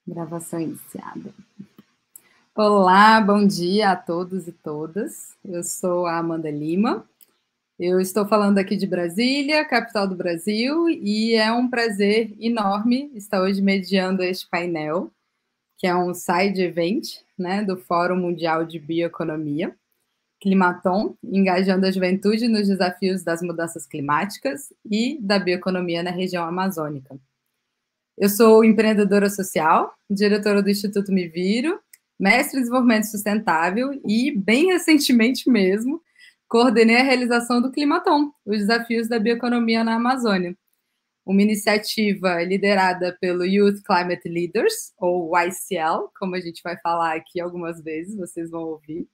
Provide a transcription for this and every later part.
Gravação iniciada. Olá, bom dia a todos e todas. Eu sou a Amanda Lima. Eu estou falando aqui de Brasília, capital do Brasil, e é um prazer enorme estar hoje mediando este painel, que é um side event, né, do Fórum Mundial de Bioeconomia, Climaton, engajando a juventude nos desafios das mudanças climáticas e da bioeconomia na região amazônica. Eu sou empreendedora social, diretora do Instituto Me Viro, mestre em desenvolvimento sustentável e, bem recentemente mesmo, coordenei a realização do Climaton, os desafios da bioeconomia na Amazônia, uma iniciativa liderada pelo Youth Climate Leaders, ou YCL, como a gente vai falar aqui algumas vezes, vocês vão ouvir,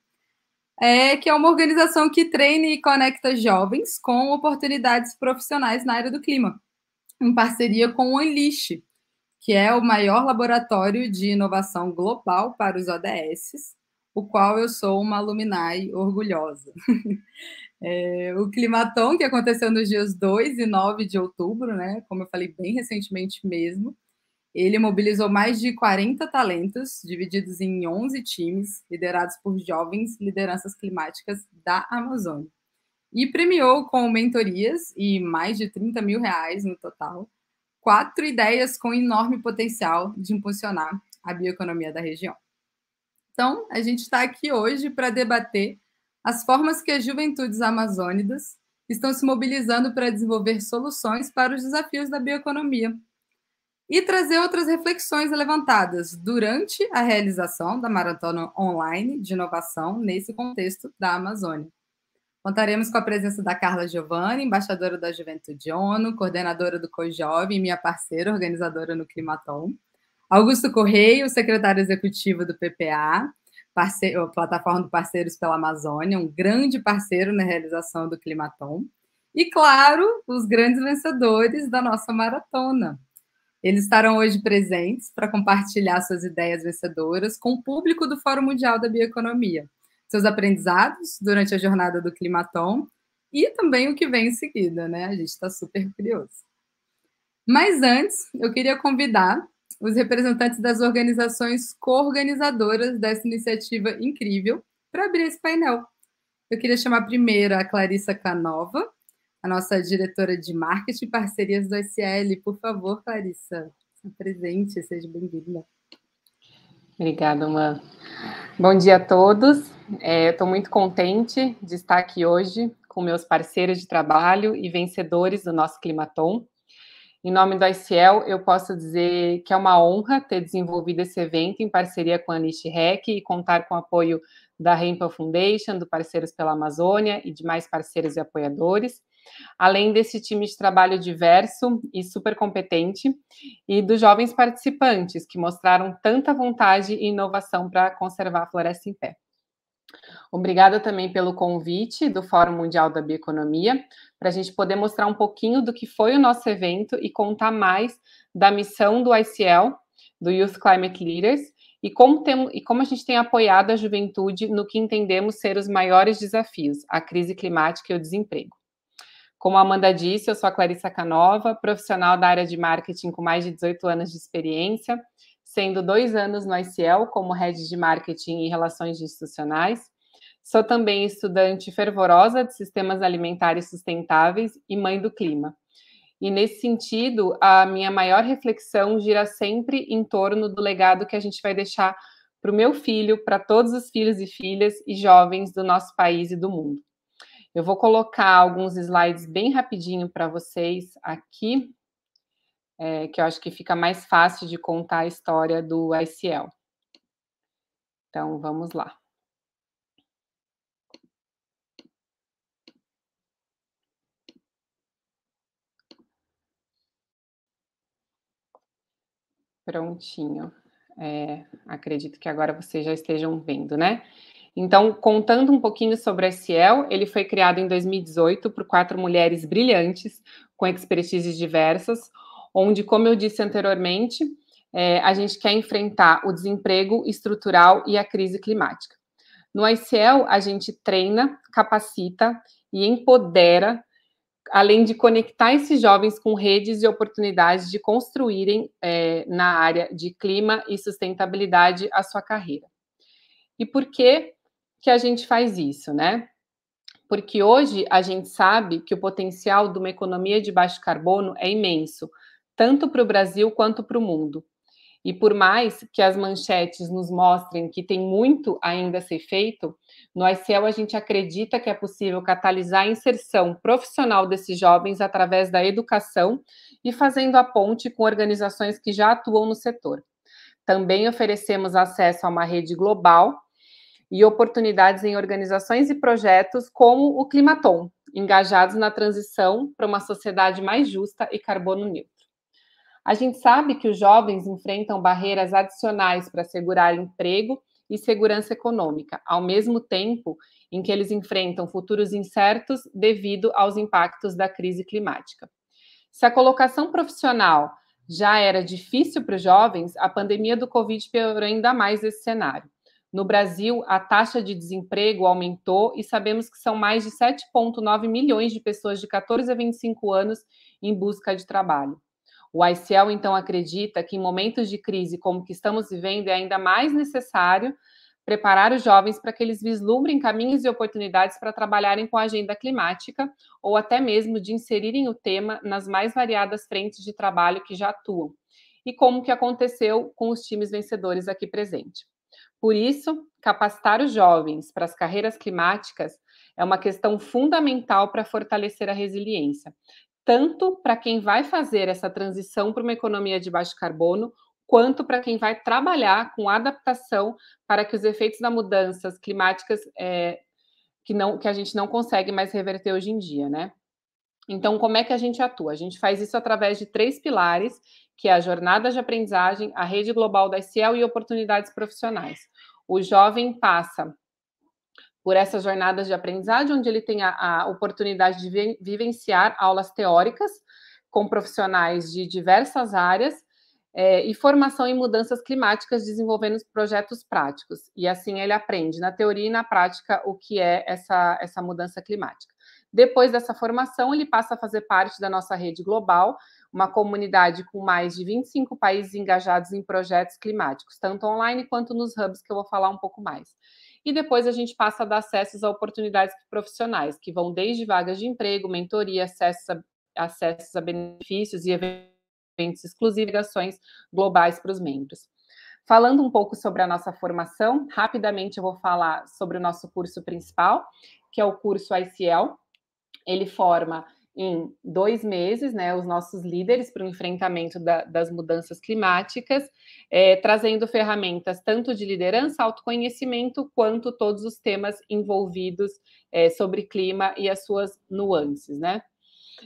que é uma organização que treina e conecta jovens com oportunidades profissionais na área do clima, em parceria com o Unleash, que é o maior laboratório de inovação global para os ODS, o qual eu sou uma alumni orgulhosa. O Climaton, que aconteceu nos dias 2 e 9 de outubro, né, como eu falei, bem recentemente mesmo, ele mobilizou mais de 40 talentos, divididos em 11 times, liderados por jovens lideranças climáticas da Amazônia. E premiou com mentorias e mais de R$30 mil no total, 4 ideias com enorme potencial de impulsionar a bioeconomia da região. Então, a gente está aqui hoje para debater as formas que as juventudes amazônicas estão se mobilizando para desenvolver soluções para os desafios da bioeconomia e trazer outras reflexões levantadas durante a realização da maratona online de inovação nesse contexto da Amazônia. Contaremos com a presença da Carla Giovanni, embaixadora da Juventude ONU, coordenadora do COJOV e minha parceira, organizadora no Climaton. Augusto Correia, o secretário executivo do PPA, Plataforma de Parceiros pela Amazônia, um grande parceiro na realização do Climaton. E, claro, os grandes vencedores da nossa maratona. Eles estarão hoje presentes para compartilhar suas ideias vencedoras com o público do Fórum Mundial da Bioeconomia, seus aprendizados durante a jornada do Climaton e também o que vem em seguida, né? A gente está super curioso. Mas antes, eu queria convidar os representantes das organizações co-organizadoras dessa iniciativa incrível para abrir esse painel. Eu queria chamar primeiro a Clarissa Canova, a nossa diretora de marketing e parcerias do SL. Por favor, Clarissa, se presente, seja bem-vinda. Obrigada, Mã. Bom dia a todos. Estou muito contente de estar aqui hoje com meus parceiros de trabalho e vencedores do nosso Climaton. Em nome do ICL, eu posso dizer que é uma honra ter desenvolvido esse evento em parceria com a Unleash Rec e contar com o apoio da Hempel Foundation, do Parceiros pela Amazônia e de mais parceiros e apoiadores, além desse time de trabalho diverso e super competente, e dos jovens participantes, que mostraram tanta vontade e inovação para conservar a floresta em pé. Obrigada também pelo convite do Fórum Mundial da Bioeconomia, para a gente poder mostrar um pouquinho do que foi o nosso evento e contar mais da missão do ICL, do Youth Climate Leaders, e como a gente tem apoiado a juventude no que entendemos ser os maiores desafios, a crise climática e o desemprego. Como a Amanda disse, eu sou a Clarissa Canova, profissional da área de marketing com mais de 18 anos de experiência, sendo 2 anos no ICL como Head de Marketing e Relações Institucionais. Sou também estudante fervorosa de sistemas alimentares sustentáveis e mãe do clima. E, nesse sentido, a minha maior reflexão gira sempre em torno do legado que a gente vai deixar para o meu filho, para todos os filhos e filhas e jovens do nosso país e do mundo. Eu vou colocar alguns slides bem rapidinho para vocês aqui, que eu acho que fica mais fácil de contar a história do ICL. Então, vamos lá. Prontinho. Acredito que agora vocês já estejam vendo, né? Então, contando um pouquinho sobre a ICL, ele foi criado em 2018 por 4 mulheres brilhantes, com expertises diversas, onde, como eu disse anteriormente, a gente quer enfrentar o desemprego estrutural e a crise climática. No ICL, a gente treina, capacita e empodera além de conectar esses jovens com redes e oportunidades de construírem na área de clima e sustentabilidade a sua carreira. E por que que a gente faz isso, né? Porque hoje a gente sabe que o potencial de uma economia de baixo carbono é imenso, tanto para o Brasil quanto para o mundo. E por mais que as manchetes nos mostrem que tem muito ainda a ser feito, no ICL a gente acredita que é possível catalisar a inserção profissional desses jovens através da educação e fazendo a ponte com organizações que já atuam no setor. Também oferecemos acesso a uma rede global e oportunidades em organizações e projetos como o Climaton, engajados na transição para uma sociedade mais justa e carbono neutro. A gente sabe que os jovens enfrentam barreiras adicionais para assegurar emprego e segurança econômica, ao mesmo tempo em que eles enfrentam futuros incertos devido aos impactos da crise climática. Se a colocação profissional já era difícil para os jovens, a pandemia do Covid piorou ainda mais esse cenário. No Brasil, a taxa de desemprego aumentou e sabemos que são mais de 7,9 milhões de pessoas de 14 a 25 anos em busca de trabalho. O ICL, então, acredita que em momentos de crise como que estamos vivendo, é ainda mais necessário preparar os jovens para que eles vislumbrem caminhos e oportunidades para trabalharem com a agenda climática ou até mesmo de inserirem o tema nas mais variadas frentes de trabalho que já atuam, e como que aconteceu com os times vencedores aqui presentes. Por isso, capacitar os jovens para as carreiras climáticas é uma questão fundamental para fortalecer a resiliência, tanto para quem vai fazer essa transição para uma economia de baixo carbono, quanto para quem vai trabalhar com adaptação para que os efeitos das mudanças climáticas que a gente não consegue mais reverter hoje em dia, né? Então, como é que a gente atua? A gente faz isso através de 3 pilares, que é a jornada de aprendizagem, a rede global da ICL e oportunidades profissionais. O jovem passa por essas jornadas de aprendizagem, onde ele tem a oportunidade de vivenciar aulas teóricas com profissionais de diversas áreas e formação em mudanças climáticas, desenvolvendo projetos práticos. E assim ele aprende, na teoria e na prática, o que é essa mudança climática. Depois dessa formação, ele passa a fazer parte da nossa rede global, uma comunidade com mais de 25 países engajados em projetos climáticos, tanto online quanto nos hubs, que eu vou falar um pouco mais. E depois a gente passa a dar acessos a oportunidades profissionais, que vão desde vagas de emprego, mentoria, acessos a benefícios e eventos exclusivos e ações globais para os membros. Falando um pouco sobre a nossa formação, rapidamente eu vou falar sobre o nosso curso principal, que é o curso ICL. Ele forma em 2 meses, né, os nossos líderes para o enfrentamento das mudanças climáticas, trazendo ferramentas tanto de liderança, autoconhecimento, quanto todos os temas envolvidos sobre clima e as suas nuances, né?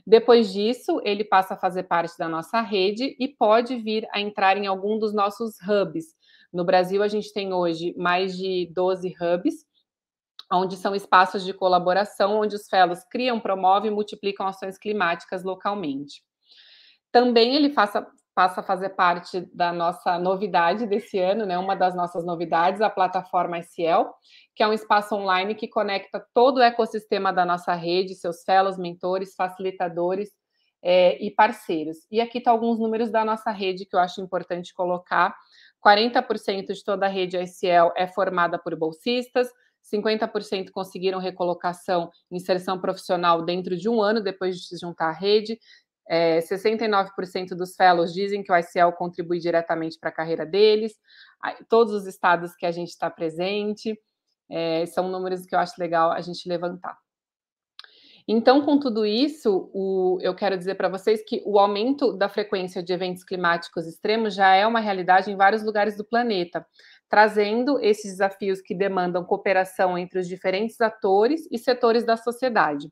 Depois disso, ele passa a fazer parte da nossa rede e pode vir a entrar em algum dos nossos hubs. No Brasil, a gente tem hoje mais de 12 hubs, onde são espaços de colaboração, onde os fellows criam, promovem e multiplicam ações climáticas localmente. Também ele passa a fazer parte da nossa novidade desse ano, né? Uma das nossas novidades, a plataforma ICL, que é um espaço online que conecta todo o ecossistema da nossa rede, seus fellows, mentores, facilitadores e parceiros. E aqui estão alguns números da nossa rede que eu acho importante colocar. 40% de toda a rede ICL é formada por bolsistas, 50% conseguiram recolocação, inserção profissional dentro de um ano depois de se juntar à rede. 69% dos fellows dizem que o ICL contribui diretamente para a carreira deles. Todos os estados que a gente está presente, são números que eu acho legal a gente levantar. Então, com tudo isso, eu quero dizer para vocês que o aumento da frequência de eventos climáticos extremos já é uma realidade em vários lugares do planeta, trazendo esses desafios que demandam cooperação entre os diferentes atores e setores da sociedade.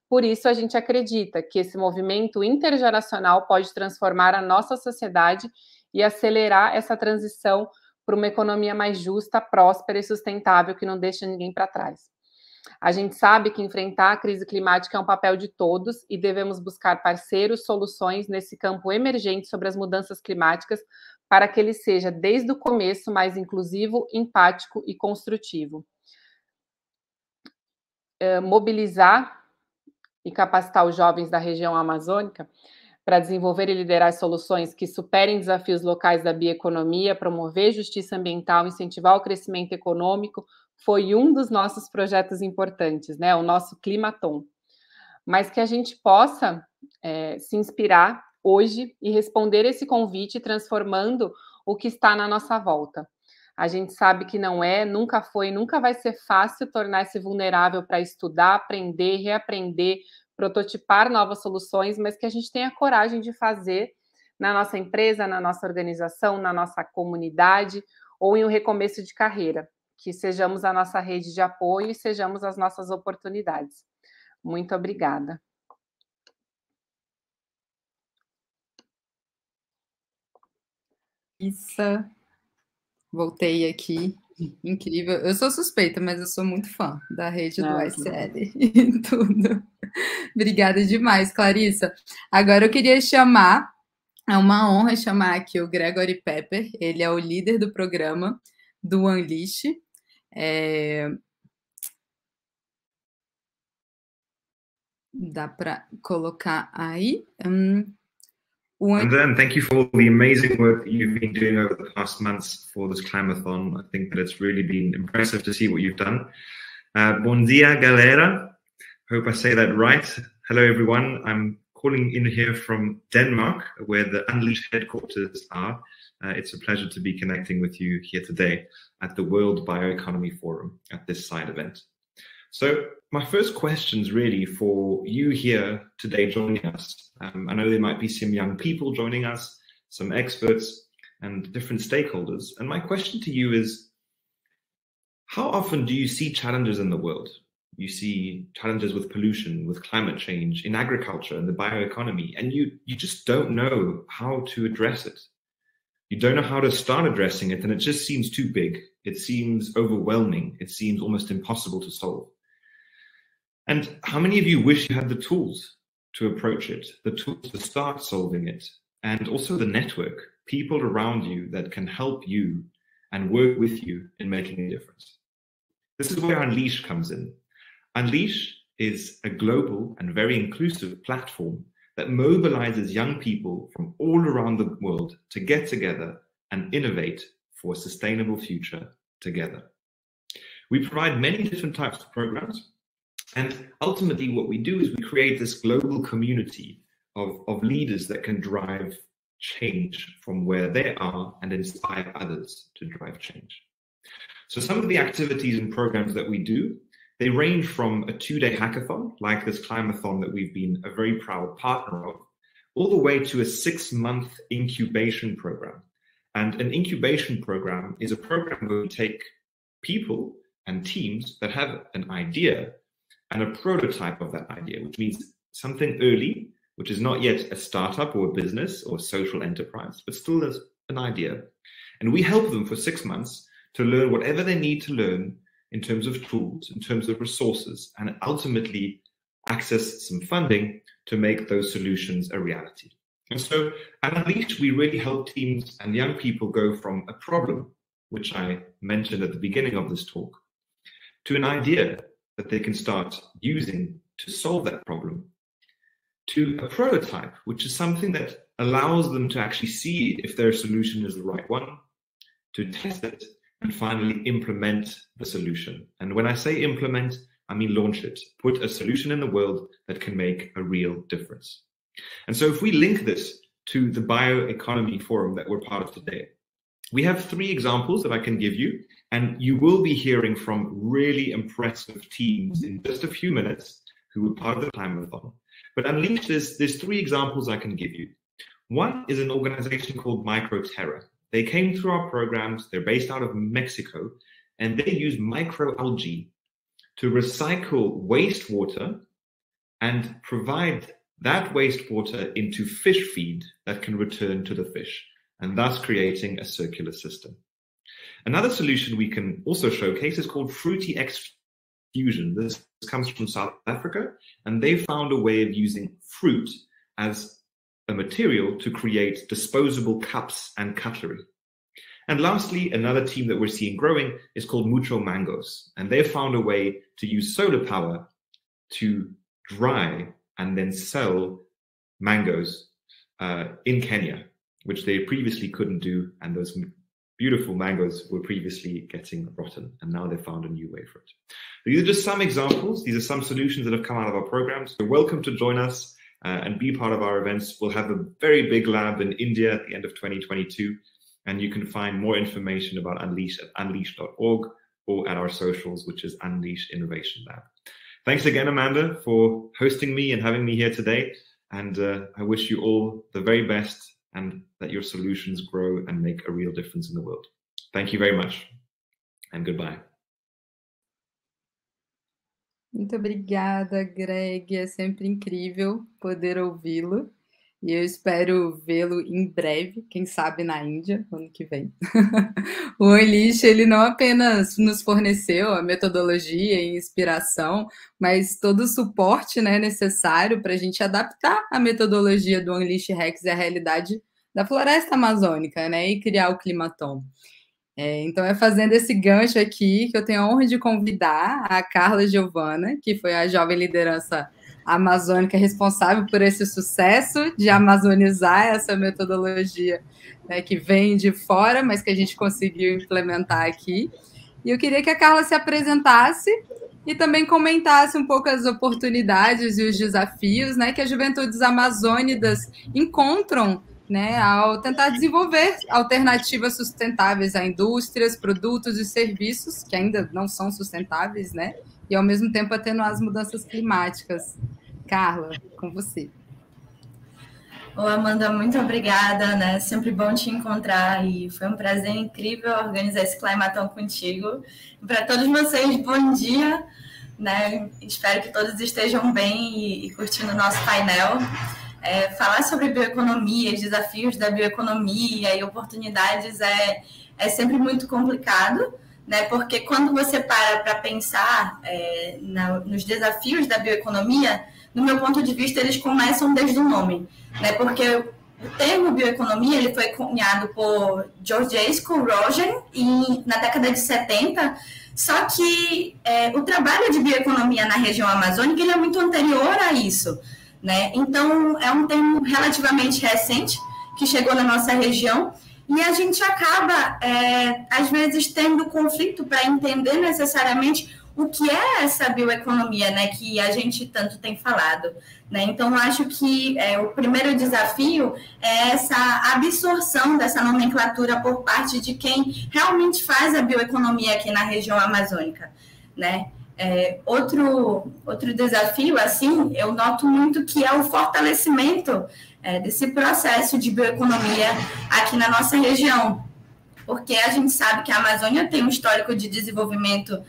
Por isso, a gente acredita que esse movimento intergeracional pode transformar a nossa sociedade e acelerar essa transição para uma economia mais justa, próspera e sustentável, que não deixa ninguém para trás. A gente sabe que enfrentar a crise climática é um papel de todos e devemos buscar parceiros, soluções nesse campo emergente sobre as mudanças climáticas para que ele seja, desde o começo, mais inclusivo, empático e construtivo. Mobilizar e capacitar os jovens da região amazônica para desenvolver e liderar soluções que superem desafios locais da bioeconomia, promover justiça ambiental, incentivar o crescimento econômico, foi um dos nossos projetos importantes, né? O nosso Climaton. Mas que a gente possa se inspirar hoje e responder esse convite, transformando o que está na nossa volta. A gente sabe que não é, nunca foi, nunca vai ser fácil tornar-se vulnerável para estudar, aprender, reaprender, prototipar novas soluções, mas que a gente tenha coragem de fazer na nossa empresa, na nossa organização, na nossa comunidade ou em um recomeço de carreira, que sejamos a nossa rede de apoio e sejamos as nossas oportunidades. Muito obrigada. Isso. Voltei aqui. Incrível. Eu sou suspeita, mas eu sou muito fã da rede do ICL e tudo. Obrigada demais, Clarissa. Agora eu queria chamar, é uma honra chamar aqui o Gregory Pepper, ele é o líder do programa do Unleash. Dá para colocar aí. And thank you for all the amazing work that you've been doing over the past months for this Climathon. I think that it's really been impressive to see what you've done. Bom dia, galera. Hope I say that right. Hello, everyone. I'm calling in here from Denmark, where the Unleash headquarters are. It's a pleasure to be connecting with you here today at the World Bioeconomy Forum at this side event. So my first question's really for you here today joining us. I know there might be some young people joining us, some experts and different stakeholders. And my question to you is, how often do you see challenges in the world? You see challenges with pollution, with climate change, in agriculture, and the bioeconomy, and you just don't know how to address it. You don't know how to start addressing it, and it just seems too big. It seems overwhelming. It seems almost impossible to solve. And how many of you wish you had the tools to approach it, the tools to start solving it, and also the network, people around you that can help you and work with you in making a difference? This is where Unleash comes in. Unleash is a global and very inclusive platform that mobilizes young people from all around the world to get together and innovate for a sustainable future together. We provide many different types of programs. And ultimately, what we do is we create this global community of leaders that can drive change from where they are and inspire others to drive change. So some of the activities and programs that we do, they range from a 2-day hackathon, like this Climathon that we've been a very proud partner of, all the way to a 6-month incubation program. And an incubation program is a program where we take people and teams that have an idea and a prototype of that idea, which means something early, which is not yet a startup or a business or a social enterprise, but still is an idea. And we help them for 6 months to learn whatever they need to learn in terms of tools, in terms of resources, and ultimately access some funding to make those solutions a reality. And so at Unleash, we really help teams and young people go from a problem, which I mentioned at the beginning of this talk, to an idea that they can start using to solve that problem, to a prototype, which is something that allows them to actually see if their solution is the right one, to test it, and finally implement the solution. And when I say implement, I mean launch it, put a solution in the world that can make a real difference. And so if we link this to the Bioeconomy Forum that we're part of today, we have 3 examples that I can give you, and you will be hearing from really impressive teams in just a few minutes who were part of the Climathon. But Unleash, there's 3 examples I can give you. One is an organization called Microterra. They came through our programs, they're based out of Mexico, and they use microalgae to recycle wastewater and provide that wastewater into fish feed that can return to the fish, and thus creating a circular system. Another solution we can also showcase is called Fruity X Fusion. This comes from South Africa, and they found a way of using fruit as a material to create disposable cups and cutlery. And lastly, another team that we're seeing growing is called Mucho Mangos, and they found a way to use solar power to dry and then sell mangoes in Kenya, which they previously couldn't do, and those beautiful mangoes were previously getting rotten, and now they found a new way for it. These are just some examples. These are some solutions that have come out of our programs. You're welcome to join us and be part of our events. We'll have a very big lab in India at the end of 2022, and you can find more information about Unleash at unleash.org or at our socials, which is Unleash Innovation Lab. Thanks again, Amanda, for hosting me and having me here today. And I wish you all the very best and that your solutions grow and make a real difference in the world. Thank you very much, and goodbye. Muito obrigada, Greg. É sempre incrível poder ouvi-lo. E eu espero vê-lo em breve, quem sabe na Índia, ano que vem. O Unleash, ele não apenas nos forneceu a metodologia e inspiração, mas todo o suporte, né, necessário para a gente adaptar a metodologia do Unleash Rex à realidade da floresta amazônica, né, e criar o Climaton. Então, é fazendo esse gancho aqui que eu tenho a honra de convidar a Carla Giovana, que foi a jovem liderança amazônica responsável por esse sucesso de amazonizar essa metodologia, né, que vem de fora, mas que a gente conseguiu implementar aqui. E eu queria que a Carla se apresentasse e também comentasse um pouco as oportunidades e os desafios, né, que as juventudes amazônicas encontram, né, ao tentar desenvolver alternativas sustentáveis a indústrias, produtos e serviços que ainda não são sustentáveis, né, e ao mesmo tempo atenuar as mudanças climáticas. Carla, com você. Ô, Amanda, muito obrigada, né? Sempre bom te encontrar e foi um prazer incrível organizar esse Climaton contigo. Para todos vocês, bom dia, né? Espero que todos estejam bem e curtindo o nosso painel. Falar sobre bioeconomia, os desafios da bioeconomia e oportunidades é sempre muito complicado, né? Porque quando você para pensar nos desafios da bioeconomia, no meu ponto de vista, eles começam desde o nome, né? Porque o termo bioeconomia ele foi cunhado por Georges Rogen na década de 70, só que o trabalho de bioeconomia na região amazônica ele é muito anterior a isso, né? Então, é um termo relativamente recente que chegou na nossa região e a gente acaba, às vezes, tendo conflito para entender necessariamente o que é essa bioeconomia, né, que a gente tanto tem falado, né? Então, acho que o primeiro desafio é essa absorção dessa nomenclatura por parte de quem realmente faz a bioeconomia aqui na região amazônica, né? Outro desafio, assim, eu noto muito que é o fortalecimento desse processo de bioeconomia aqui na nossa região, porque a gente sabe que a Amazônia tem um histórico de desenvolvimento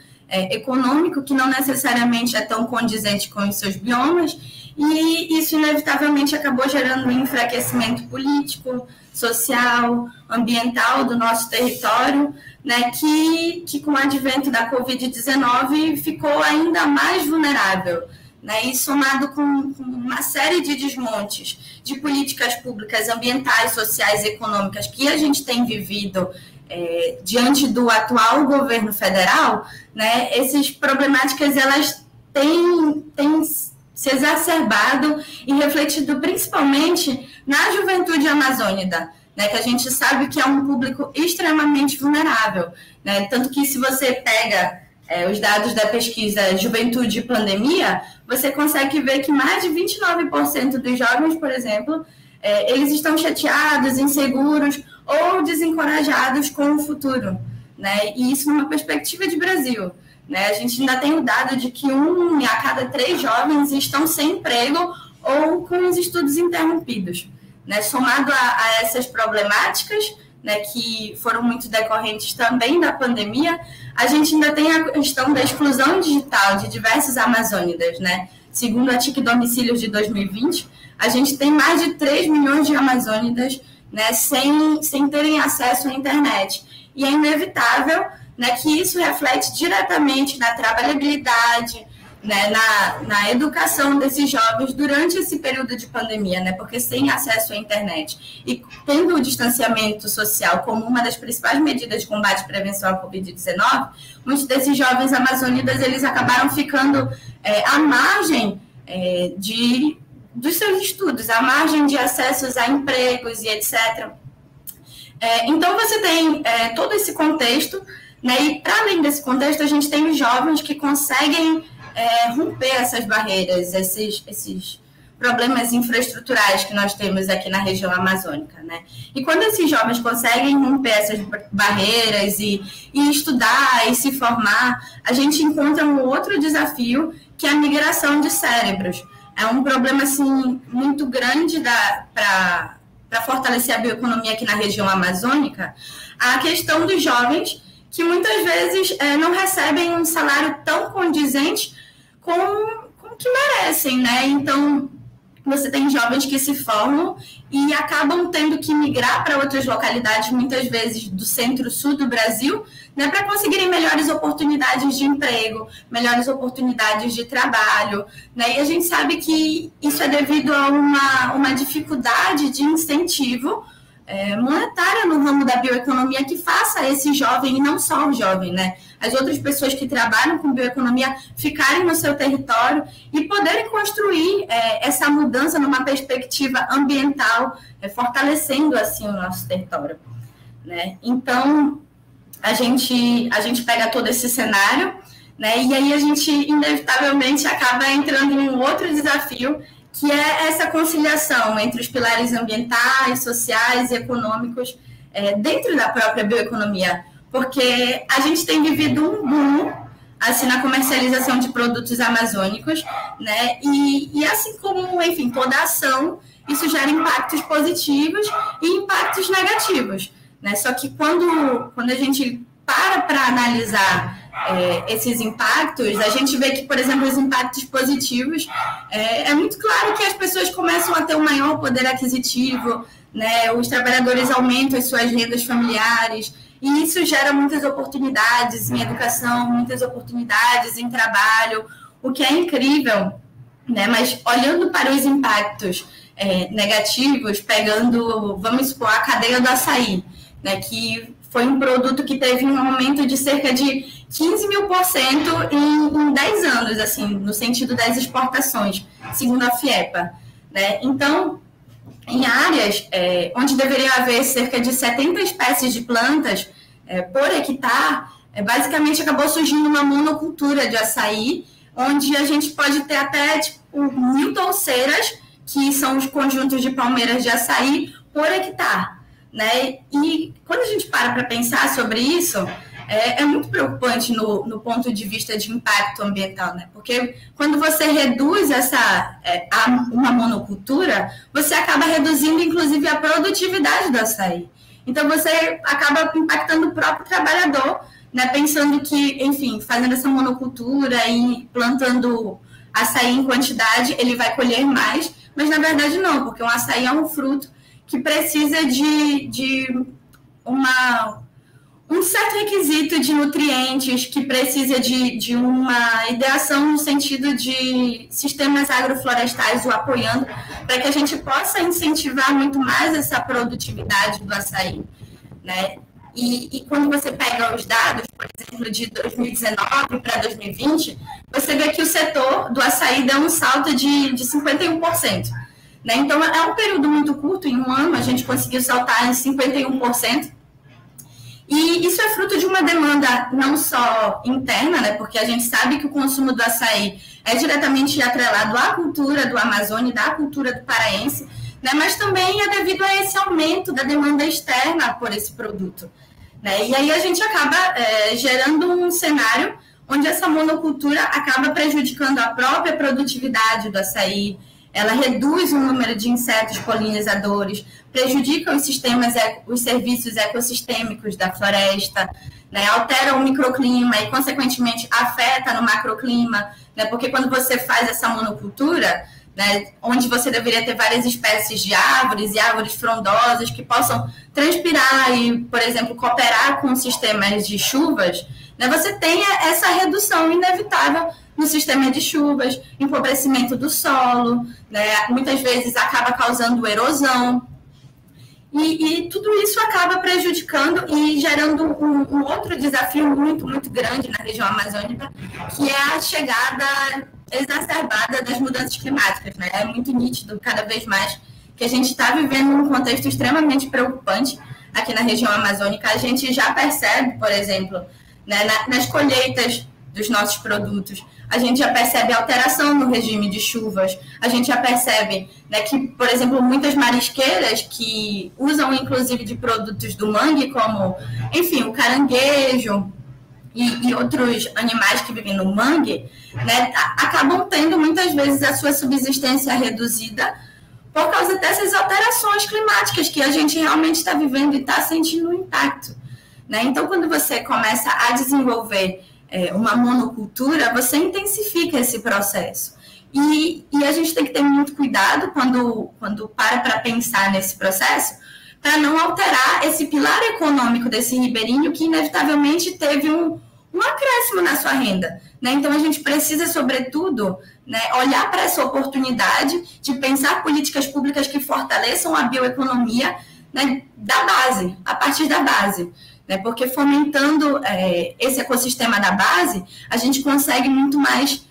econômico que não necessariamente é tão condizente com os seus biomas, e isso inevitavelmente acabou gerando um enfraquecimento político, social, ambiental do nosso território, né, que com o advento da Covid-19 ficou ainda mais vulnerável, né, e somado com uma série de desmontes de políticas públicas ambientais, sociais e econômicas que a gente tem vivido diante do atual governo federal, né, essas problemáticas elas têm se exacerbado e refletido principalmente na juventude amazônica, né, que a gente sabe que é um público extremamente vulnerável, né, tanto que se você pega os dados da pesquisa Juventude e Pandemia, você consegue ver que mais de 29% dos jovens, por exemplo, eles estão chateados, inseguros ou desencorajados com o futuro, né? E isso numa perspectiva de Brasil, né? A gente ainda tem o dado de que 1 a cada 3 jovens estão sem emprego ou com os estudos interrompidos, né? Somado a essas problemáticas, né, que foram muito decorrentes também da pandemia, a gente ainda tem a questão da exclusão digital de diversos amazônidas, né? Segundo a TIC Domicílios de 2020, a gente tem mais de 3 milhões de amazônidas, né, sem terem acesso à internet. E é inevitável, né, que isso reflete diretamente na trabalhabilidade, né, na educação desses jovens durante esse período de pandemia, né, porque sem acesso à internet e tendo o distanciamento social como uma das principais medidas de combate e prevenção à Covid-19, muitos desses jovens amazônidas eles acabaram ficando à margem dos seus estudos, à margem de acessos a empregos e etc. Então, você tem todo esse contexto, né? E, para além desse contexto, a gente tem os jovens que conseguem romper essas barreiras, esses problemas infraestruturais que nós temos aqui na região amazônica, né? E quando esses jovens conseguem romper essas barreiras e estudar e se formar, a gente encontra um outro desafio, que é a migração de cérebros. É um problema, assim, muito grande para fortalecer a bioeconomia aqui na região amazônica, a questão dos jovens que muitas vezes não recebem um salário tão condizente com o que merecem, né? Então, você tem jovens que se formam e acabam tendo que migrar para outras localidades, muitas vezes do centro-sul do Brasil, né, para conseguirem melhores oportunidades de emprego, melhores oportunidades de trabalho, né? E a gente sabe que isso é devido a uma dificuldade de incentivo monetária no ramo da bioeconomia que faça esse jovem, e não só o jovem, né? As outras pessoas que trabalham com bioeconomia ficarem no seu território e poderem construir essa mudança numa perspectiva ambiental, fortalecendo assim o nosso território, né? Então, a gente pega todo esse cenário, né? E aí a gente inevitavelmente acaba entrando em um outro desafio, que é essa conciliação entre os pilares ambientais, sociais e econômicos dentro da própria bioeconomia, porque a gente tem vivido um boom assim, na comercialização de produtos amazônicos, né? E assim como, enfim, toda ação, isso gera impactos positivos e impactos negativos, né? Só que quando a gente para analisar esses impactos, a gente vê que, por exemplo, os impactos positivos, é muito claro que as pessoas começam a ter um maior poder aquisitivo, né? Os trabalhadores aumentam as suas rendas familiares, e isso gera muitas oportunidades em educação, muitas oportunidades em trabalho, o que é incrível, né? Mas olhando para os impactos negativos, pegando, vamos supor, a cadeia do açaí, né? Que foi um produto que teve um aumento de cerca de 15.000% em 10 anos, assim, no sentido das exportações, segundo a FIEPA, né? Então, em áreas onde deveria haver cerca de 70 espécies de plantas por hectare, basicamente acabou surgindo uma monocultura de açaí, onde a gente pode ter até tipo, 1.000 touceiras, que são os conjuntos de palmeiras de açaí, por hectare, né? E quando a gente para pensar sobre isso, é muito preocupante no ponto de vista de impacto ambiental, né? Porque quando você reduz uma monocultura, você acaba reduzindo, inclusive, a produtividade do açaí. Então, você acaba impactando o próprio trabalhador, né? Pensando que, enfim, fazendo essa monocultura e plantando açaí em quantidade, ele vai colher mais, mas, na verdade, não, porque o açaí é um fruto que precisa de um certo requisito de nutrientes, que precisa de uma ideação no sentido de sistemas agroflorestais o apoiando, para que a gente possa incentivar muito mais essa produtividade do açaí, né? E quando você pega os dados, por exemplo, de 2019 para 2020, você vê que o setor do açaí deu um salto de 51%. Né? Então, é um período muito curto, em um ano a gente conseguiu saltar em 51%, e isso é fruto de uma demanda não só interna, né? Porque a gente sabe que o consumo do açaí é diretamente atrelado à cultura do Amazônia, da cultura do paraense, né? Mas também é devido a esse aumento da demanda externa por esse produto, né? E aí a gente acaba gerando um cenário onde essa monocultura acaba prejudicando a própria produtividade do açaí, ela reduz o número de insetos polinizadores, prejudica os serviços ecossistêmicos da floresta, né, altera o microclima e, consequentemente, afeta no macroclima, né, porque quando você faz essa monocultura, né, onde você deveria ter várias espécies de árvores e árvores frondosas que possam transpirar e, por exemplo, cooperar com sistemas de chuvas, né, você tem essa redução inevitável no sistema de chuvas, empobrecimento do solo, né, muitas vezes acaba causando erosão, e tudo isso acaba prejudicando e gerando um outro desafio muito, muito grande na região amazônica, que é a chegada exacerbada das mudanças climáticas, né? É muito nítido cada vez mais que a gente está vivendo um contexto extremamente preocupante aqui na região amazônica. A gente já percebe, por exemplo, né, nas colheitas dos nossos produtos, a gente já percebe alteração no regime de chuvas, a gente já percebe, né, que, por exemplo, muitas marisqueiras que usam, inclusive, de produtos do mangue, como, enfim, o caranguejo e outros animais que vivem no mangue, né, acabam tendo, muitas vezes, a sua subsistência reduzida por causa dessas alterações climáticas que a gente realmente está vivendo e está sentindo o impacto, né? Então, quando você começa a desenvolver uma monocultura, você intensifica esse processo. E a gente tem que ter muito cuidado quando para pensar nesse processo, para não alterar esse pilar econômico desse ribeirinho que, inevitavelmente, teve um acréscimo na sua renda, né? Então, a gente precisa, sobretudo, né, olhar para essa oportunidade de pensar políticas públicas que fortaleçam a bioeconomia, né, da base, a partir da base, né? Porque fomentando esse ecossistema da base, a gente consegue muito mais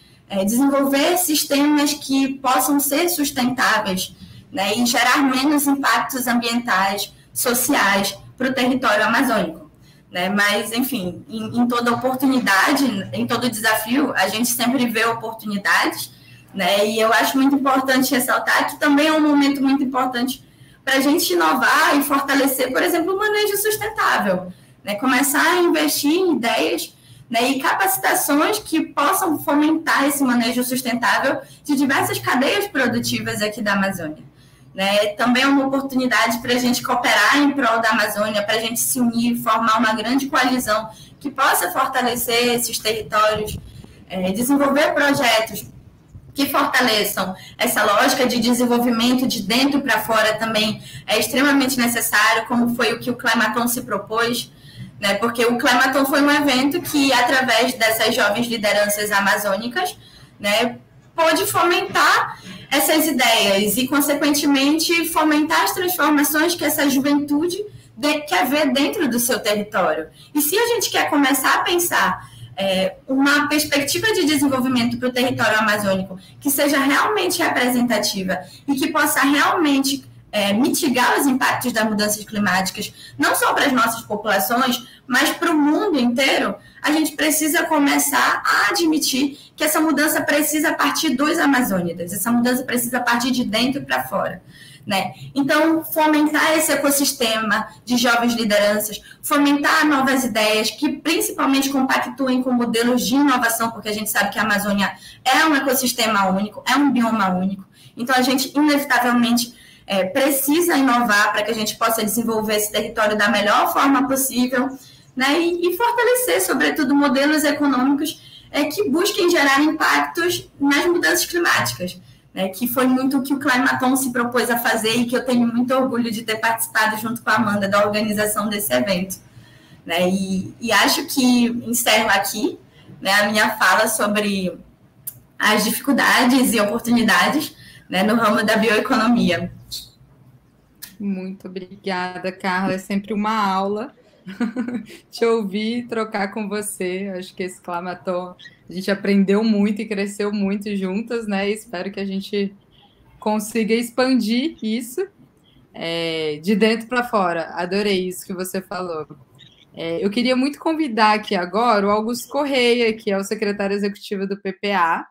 desenvolver sistemas que possam ser sustentáveis, né, e gerar menos impactos ambientais, sociais para o território amazônico. Né? Mas, enfim, em toda oportunidade, em todo desafio, a gente sempre vê oportunidades, né? E eu acho muito importante ressaltar que também é um momento muito importante para a gente inovar e fortalecer, por exemplo, o manejo sustentável, né? Começar a investir em ideias, né, e capacitações que possam fomentar esse manejo sustentável de diversas cadeias produtivas aqui da Amazônia. Né? Também é uma oportunidade para a gente cooperar em prol da Amazônia, para a gente se unir e formar uma grande coalizão que possa fortalecer esses territórios, desenvolver projetos que fortaleçam essa lógica de desenvolvimento de dentro para fora também é extremamente necessário, como foi o que o Climaton se propôs, né? Porque o Climaton foi um evento que, através dessas jovens lideranças amazônicas, né, pôde fomentar essas ideias e, consequentemente, fomentar as transformações que essa juventude quer ver dentro do seu território. E se a gente quer começar a pensar uma perspectiva de desenvolvimento para o território amazônico que seja realmente representativa e que possa realmente mitigar os impactos das mudanças climáticas, não só para as nossas populações, mas para o mundo inteiro, a gente precisa começar a admitir que essa mudança precisa partir dos amazônidas, essa mudança precisa partir de dentro para fora. Né? Então, fomentar esse ecossistema de jovens lideranças, fomentar novas ideias que principalmente compactuem com modelos de inovação, porque a gente sabe que a Amazônia é um ecossistema único, é um bioma único. Então, a gente, inevitavelmente, precisa inovar para que a gente possa desenvolver esse território da melhor forma possível, né? E fortalecer, sobretudo, modelos econômicos que busquem gerar impactos nas mudanças climáticas. Que foi muito o que o Climaton se propôs a fazer e que eu tenho muito orgulho de ter participado junto com a Amanda da organização desse evento. Né? E acho que encerro aqui, né, a minha fala sobre as dificuldades e oportunidades, né, no ramo da bioeconomia. Muito obrigada, Carla. É sempre uma aula te ouvir e trocar com você. Acho que esse Climaton, a gente aprendeu muito e cresceu muito juntas, né? E espero que a gente consiga expandir isso de dentro para fora. Adorei isso que você falou. Eu queria muito convidar aqui agora o Augusto Correia, que é o secretário executivo do PPA,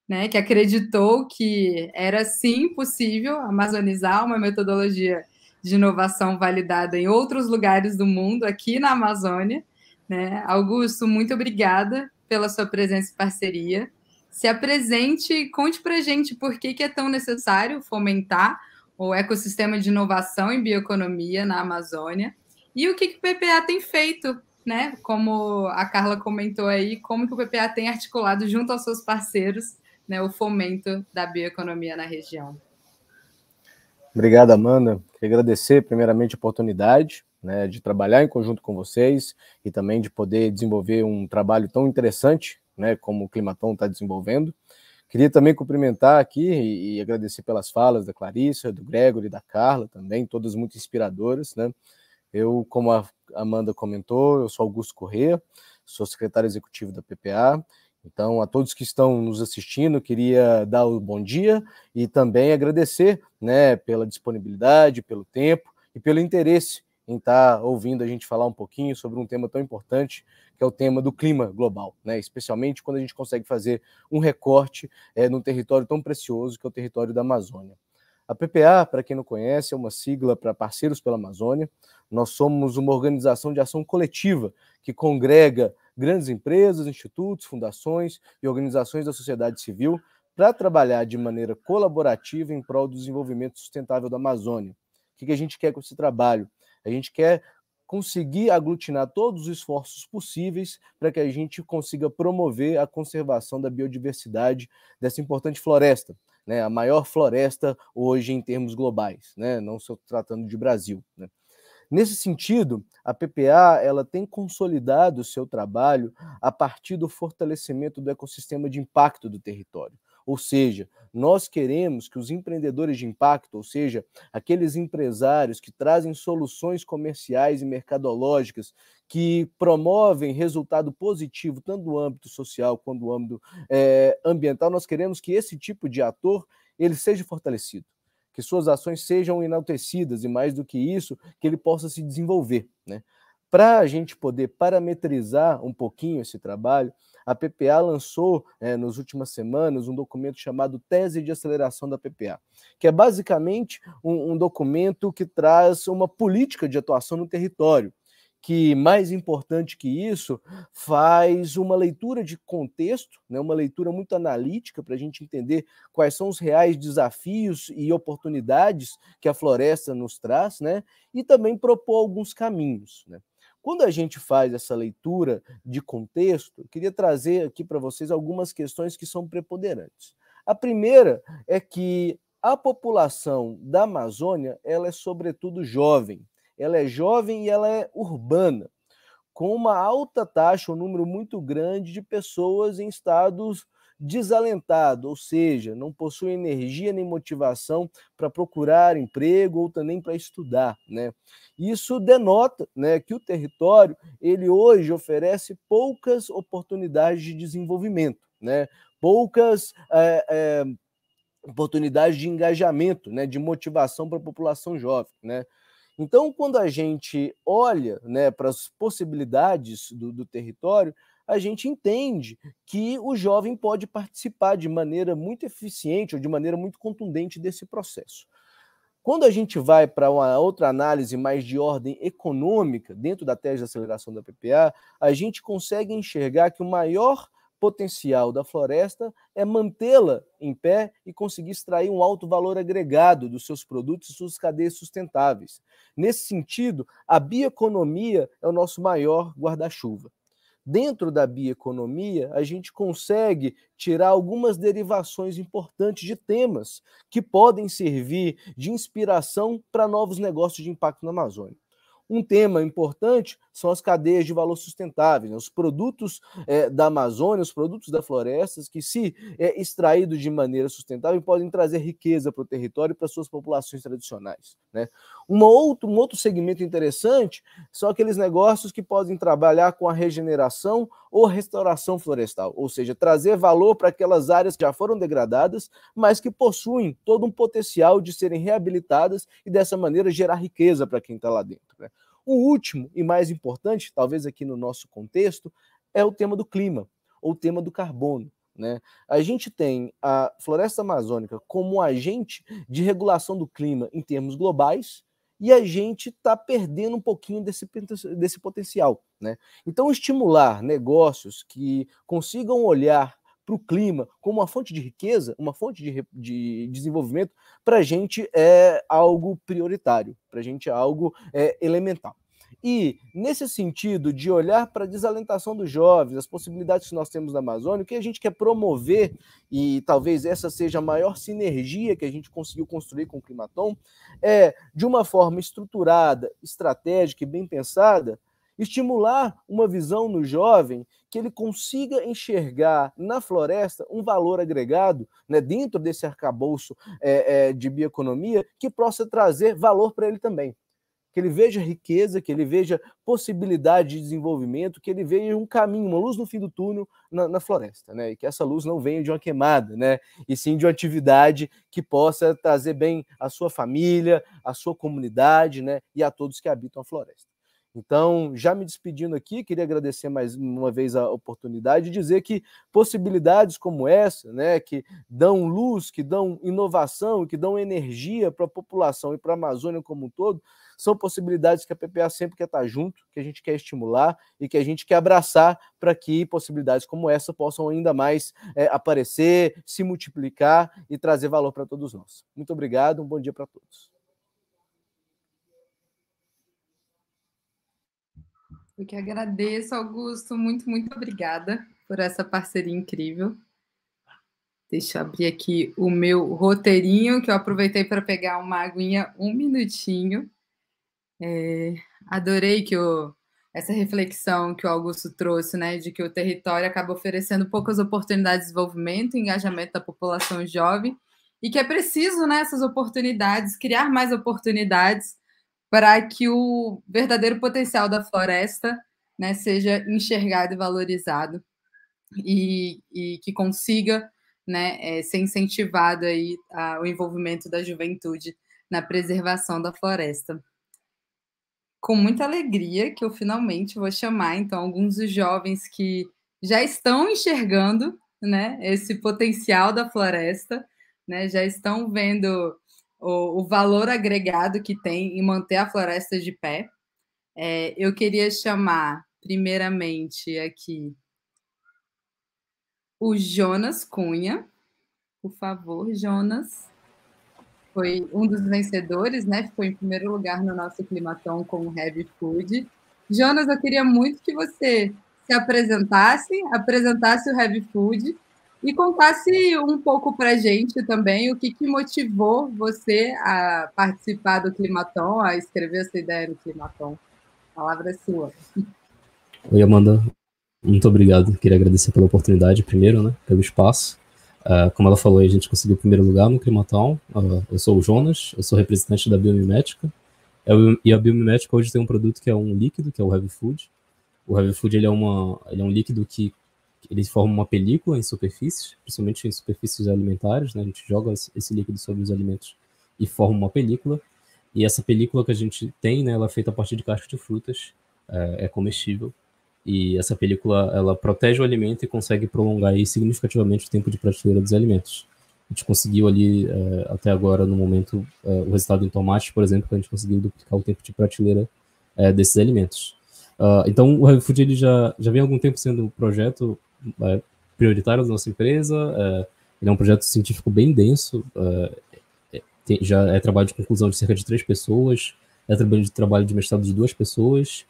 né? Que acreditou que era sim possível amazonizar uma metodologia de inovação validada em outros lugares do mundo, aqui na Amazônia. Né? Augusto, muito obrigada pela sua presença e parceria. Se apresente e conte para a gente por que é tão necessário fomentar o ecossistema de inovação em bioeconomia na Amazônia e o que o PPA tem feito, né? Como a Carla comentou aí, como que o PPA tem articulado junto aos seus parceiros, né, o fomento da bioeconomia na região. Obrigado, Amanda. Queria agradecer, primeiramente, a oportunidade, né, de trabalhar em conjunto com vocês e também de poder desenvolver um trabalho tão interessante, né, como o Climaton está desenvolvendo. Queria também cumprimentar aqui e agradecer pelas falas da Clarissa, do Gregory, da Carla também, todas muito inspiradoras. Né? Eu, como a Amanda comentou, eu sou Augusto Correia, sou secretário executivo da PPA Então, a todos que estão nos assistindo, queria dar o bom dia e também agradecer, né, pela disponibilidade, pelo tempo e pelo interesse em estar ouvindo a gente falar um pouquinho sobre um tema tão importante, que é o tema do clima global, né? Especialmente quando a gente consegue fazer um recorte num território tão precioso que é o território da Amazônia. A PPA, para quem não conhece, é uma sigla para Parceiros pela Amazônia. Nós somos uma organização de ação coletiva que congrega grandes empresas, institutos, fundações e organizações da sociedade civil para trabalhar de maneira colaborativa em prol do desenvolvimento sustentável da Amazônia. O que a gente quer com esse trabalho? A gente quer conseguir aglutinar todos os esforços possíveis para que a gente consiga promover a conservação da biodiversidade dessa importante floresta, né, a maior floresta hoje em termos globais, né, não só tratando de Brasil, né. Nesse sentido, a PPA ela tem consolidado o seu trabalho a partir do fortalecimento do ecossistema de impacto do território. Ou seja, nós queremos que os empreendedores de impacto, ou seja, aqueles empresários que trazem soluções comerciais e mercadológicas que promovem resultado positivo tanto no âmbito social quanto no âmbito ambiental, nós queremos que esse tipo de ator ele seja fortalecido, que suas ações sejam enaltecidas e, mais do que isso, que ele possa se desenvolver, né? Para a gente poder parametrizar um pouquinho esse trabalho, a PPA lançou, nas últimas semanas, um documento chamado Tese de Aceleração da PPA, que é basicamente um documento que traz uma política de atuação no território, que, mais importante que isso, faz uma leitura de contexto, né, uma leitura muito analítica para a gente entender quais são os reais desafios e oportunidades que a floresta nos traz, né, e também propor alguns caminhos, né. Quando a gente faz essa leitura de contexto, eu queria trazer aqui para vocês algumas questões que são preponderantes. A primeira é que a população da Amazônia ela é sobretudo jovem. Ela é jovem e ela é urbana, com uma alta taxa, um número muito grande de pessoas em estados desalentados, ou seja, não possuem energia nem motivação para procurar emprego ou também para estudar, né? Isso denota, né, que o território ele hoje oferece poucas oportunidades de desenvolvimento, né? Poucas oportunidades de engajamento, né, de motivação para a população jovem, né? Então, quando a gente olha, né, para as possibilidades do território, a gente entende que o jovem pode participar de maneira muito eficiente ou de maneira muito contundente desse processo. Quando a gente vai para uma outra análise mais de ordem econômica, dentro da tese de aceleração da PPA, a gente consegue enxergar que o maior potencial da floresta é mantê-la em pé e conseguir extrair um alto valor agregado dos seus produtos e suas cadeias sustentáveis. Nesse sentido, a bioeconomia é o nosso maior guarda-chuva. Dentro da bioeconomia, a gente consegue tirar algumas derivações importantes de temas que podem servir de inspiração para novos negócios de impacto na Amazônia. Um tema importante são as cadeias de valor sustentáveis, né? Os produtos da Amazônia, os produtos da floresta, que, se extraídos de maneira sustentável, podem trazer riqueza para o território e para suas populações tradicionais, né? Um outro segmento interessante são aqueles negócios que podem trabalhar com a regeneração ou restauração florestal, ou seja, trazer valor para aquelas áreas que já foram degradadas, mas que possuem todo um potencial de serem reabilitadas e, dessa maneira, gerar riqueza para quem está lá dentro, né? O último e mais importante, talvez aqui no nosso contexto, é o tema do clima, ou o tema do carbono, né? A gente tem a floresta amazônica como um agente de regulação do clima em termos globais, e a gente está perdendo um pouquinho desse potencial, né? Então, estimular negócios que consigam olhar para o clima como uma fonte de riqueza, uma fonte de desenvolvimento, para a gente é algo prioritário, para a gente é algo elemental. E, nesse sentido de olhar para a desalentação dos jovens, as possibilidades que nós temos na Amazônia, o que a gente quer promover, e talvez essa seja a maior sinergia que a gente conseguiu construir com o Climaton, é, de uma forma estruturada, estratégica e bem pensada, estimular uma visão no jovem que ele consiga enxergar na floresta um valor agregado, né, dentro desse arcabouço de bioeconomia, que possa trazer valor para ele também. que ele veja riqueza, que ele veja possibilidade de desenvolvimento, que ele veja um caminho, uma luz no fim do túnel na floresta, né? E que essa luz não venha de uma queimada, né? E sim de uma atividade que possa trazer bem a sua família, a sua comunidade, né? E a todos que habitam a floresta. Então, já me despedindo aqui, queria agradecer mais uma vez a oportunidade de dizer que possibilidades como essa, né, que dão luz, que dão inovação, que dão energia para a população e para a Amazônia como um todo, são possibilidades que a PPA sempre quer estar junto, que a gente quer estimular e que a gente quer abraçar para que possibilidades como essa possam ainda mais aparecer, se multiplicar e trazer valor para todos nós. Muito obrigado, um bom dia para todos. Eu que agradeço, Augusto. Muito, muito obrigada por essa parceria incrível. Deixa eu abrir aqui o meu roteirinho, que eu aproveitei para pegar uma aguinha um minutinho. Adorei essa reflexão que o Augusto trouxe, né, de que o território acaba oferecendo poucas oportunidades de desenvolvimento e engajamento da população jovem, e que é preciso, né, essas oportunidades, criar mais oportunidades para que o verdadeiro potencial da floresta, né, seja enxergado e valorizado e que consiga, né, ser incentivado aí o envolvimento da juventude na preservação da floresta. Com muita alegria que eu finalmente vou chamar, então, alguns dos jovens que já estão enxergando, né, esse potencial da floresta, né, já estão vendo o valor agregado que tem em manter a floresta de pé. Eu queria chamar, primeiramente, aqui o Jonas Cunha. Por favor, Jonas. Foi um dos vencedores, né? Ficou em primeiro lugar no nosso Climaton com o Heavy Food. Jonas, eu queria muito que você se apresentasse o Heavy Food e contasse um pouco para a gente também o que motivou você a participar do Climaton, a escrever essa ideia no Climaton. A palavra é sua. Oi, Amanda. Muito obrigado. Queria agradecer pela oportunidade primeiro, né, pelo espaço. Como ela falou, a gente conseguiu o primeiro lugar no Climaton. Eu sou o Jonas, eu sou representante da Biomimética. E a Biomimética hoje tem um produto que é um líquido, que é o Heavy Food. O Heavy Food ele é um líquido que ele forma uma película em superfícies, principalmente em superfícies alimentares, né? A gente joga esse líquido sobre os alimentos e forma uma película. E essa película que a gente tem, né, ela é feita a partir de casca de frutas, é comestível. E essa película, ela protege o alimento e consegue prolongar aí significativamente o tempo de prateleira dos alimentos. A gente conseguiu ali, até agora, no momento, o resultado em tomates, por exemplo, que a gente conseguiu duplicar o tempo de prateleira desses alimentos. Então, o Heavy Food ele já vem há algum tempo sendo um projeto prioritário da nossa empresa. Ele é um projeto científico bem denso, já é trabalho de conclusão de cerca de 3 pessoas, é trabalho de mestrado de 2 pessoas,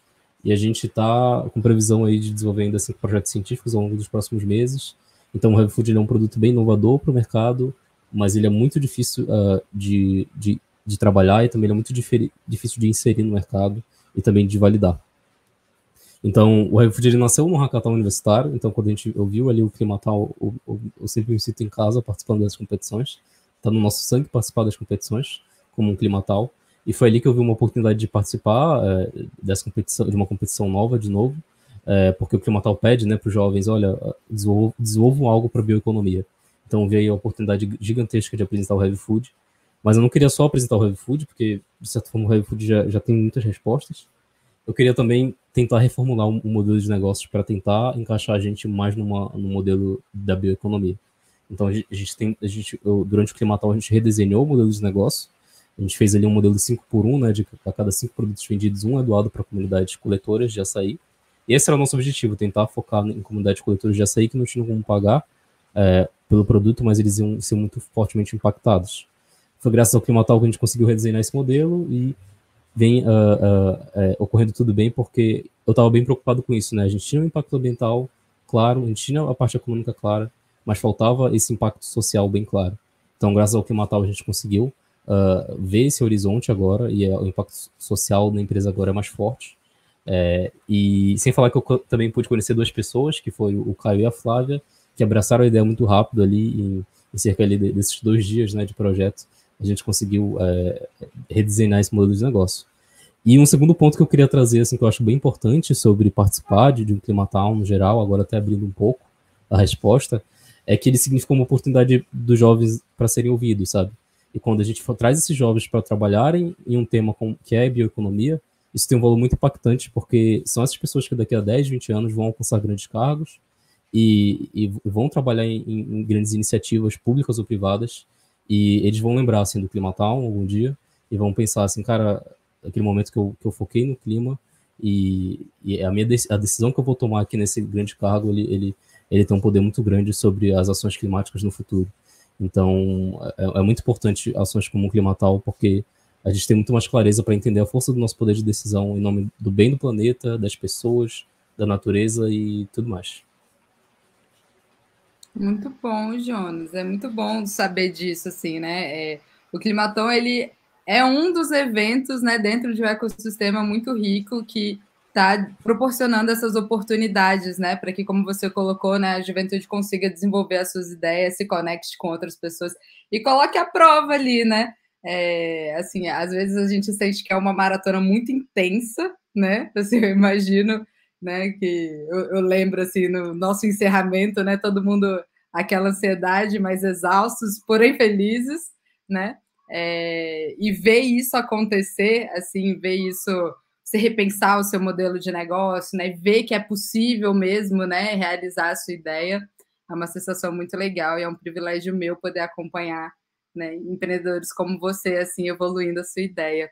e a gente está com previsão aí de desenvolver ainda 5 projetos científicos ao longo dos próximos meses. Então, o Heavy Food ele é um produto bem inovador para o mercado, mas ele é muito difícil de trabalhar e também ele é muito difícil de inserir no mercado e também de validar. Então, o Heavy Food ele nasceu no hackathon universitário, então quando a gente ouviu ali o Climatal, eu sempre me sinto em casa participando das competições. Está no nosso sangue participar das competições, como um Climatal. E foi ali que eu vi uma oportunidade de participar de uma competição nova, de novo, porque o Climatal pede, né, para os jovens, olha, desenvolvam algo para a bioeconomia. Então, eu vi aí a oportunidade gigantesca de apresentar o Heavy Food. Mas eu não queria só apresentar o Heavy Food, porque, de certa forma, o Heavy Food já tem muitas respostas. Eu queria também tentar reformular um modelo de negócios para tentar encaixar a gente mais no modelo da bioeconomia. Então, durante o Climatal, a gente redesenhou o modelo de negócio. A gente fez ali um modelo de 5x1, né, de a cada 5 produtos vendidos, 1 é doado para comunidades coletoras de açaí. E esse era o nosso objetivo, tentar focar em comunidades coletoras de açaí que não tinham como pagar pelo produto, mas eles iam ser muito fortemente impactados. Foi graças ao Climatal que a gente conseguiu redesenhar esse modelo e vem ocorrendo tudo bem, porque eu estava bem preocupado com isso, né? A gente tinha um impacto ambiental claro, a gente tinha a parte econômica clara, mas faltava esse impacto social bem claro. Então, graças ao Climatal, a gente conseguiu ver esse horizonte agora, e o impacto social da empresa agora é mais forte. E sem falar que eu também pude conhecer 2 pessoas, que foi o Caio e a Flávia, que abraçaram a ideia muito rápido ali, em cerca ali desses 2 dias, né, de projeto. A gente conseguiu redesenhar esse modelo de negócio. E um segundo ponto que eu queria trazer, assim, que eu acho bem importante sobre participar de um Climatown no geral, agora até abrindo um pouco a resposta, é que ele significa uma oportunidade dos jovens para serem ouvidos, sabe? E quando a gente traz esses jovens para trabalharem em um tema que é bioeconomia, isso tem um valor muito impactante, porque são essas pessoas que daqui a 10, 20 anos vão alcançar grandes cargos e vão trabalhar em grandes iniciativas públicas ou privadas, e eles vão lembrar, assim, do Climatown algum dia, e vão pensar assim, cara, aquele momento que eu foquei no clima, e a decisão que eu vou tomar aqui nesse grande cargo, ele tem um poder muito grande sobre as ações climáticas no futuro. Então, é muito importante ações como o Climatown, porque a gente tem muito mais clareza para entender a força do nosso poder de decisão em nome do bem do planeta, das pessoas, da natureza e tudo mais. Muito bom, Jonas. É muito bom saber disso, assim, né? O Climatown, ele é um dos eventos, né, dentro de um ecossistema muito rico que está proporcionando essas oportunidades, né, para que, como você colocou, né, a juventude consiga desenvolver as suas ideias, se conecte com outras pessoas e coloque à prova ali, né? Assim, às vezes a gente sente que é uma maratona muito intensa, né? Assim, eu imagino, né, que eu lembro, assim, no nosso encerramento, né, todo mundo aquela ansiedade, mas exaustos, porém felizes, né? E ver isso acontecer, assim, ver isso, você repensar o seu modelo de negócio, né? Ver que é possível mesmo, né? Realizar a sua ideia, é uma sensação muito legal e é um privilégio meu poder acompanhar, né, empreendedores como você, assim, evoluindo a sua ideia.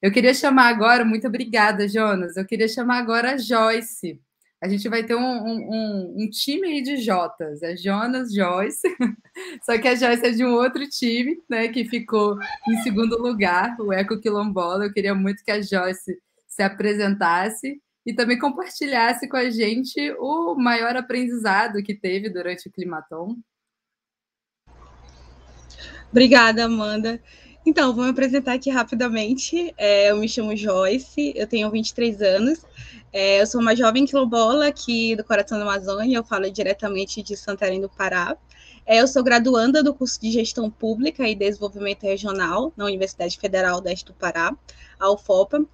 Eu queria chamar agora, muito obrigada, Jonas, eu queria chamar agora a Joyce. A gente vai ter um time aí de Jotas, é Jonas, Joyce, só que a Joyce é de um outro time, né, que ficou em segundo lugar, o Eco Quilombola. Eu queria muito que a Joyce se apresentasse e também compartilhasse com a gente o maior aprendizado que teve durante o Climatown. Obrigada, Amanda. Então, vou me apresentar aqui rapidamente. Eu me chamo Joyce, eu tenho 23 anos. Eu sou uma jovem quilombola aqui do coração da Amazônia, eu falo diretamente de Santarém do Pará. Eu sou graduanda do curso de Gestão Pública e Desenvolvimento Regional na Universidade Federal do Oeste do Pará, a UFOPA.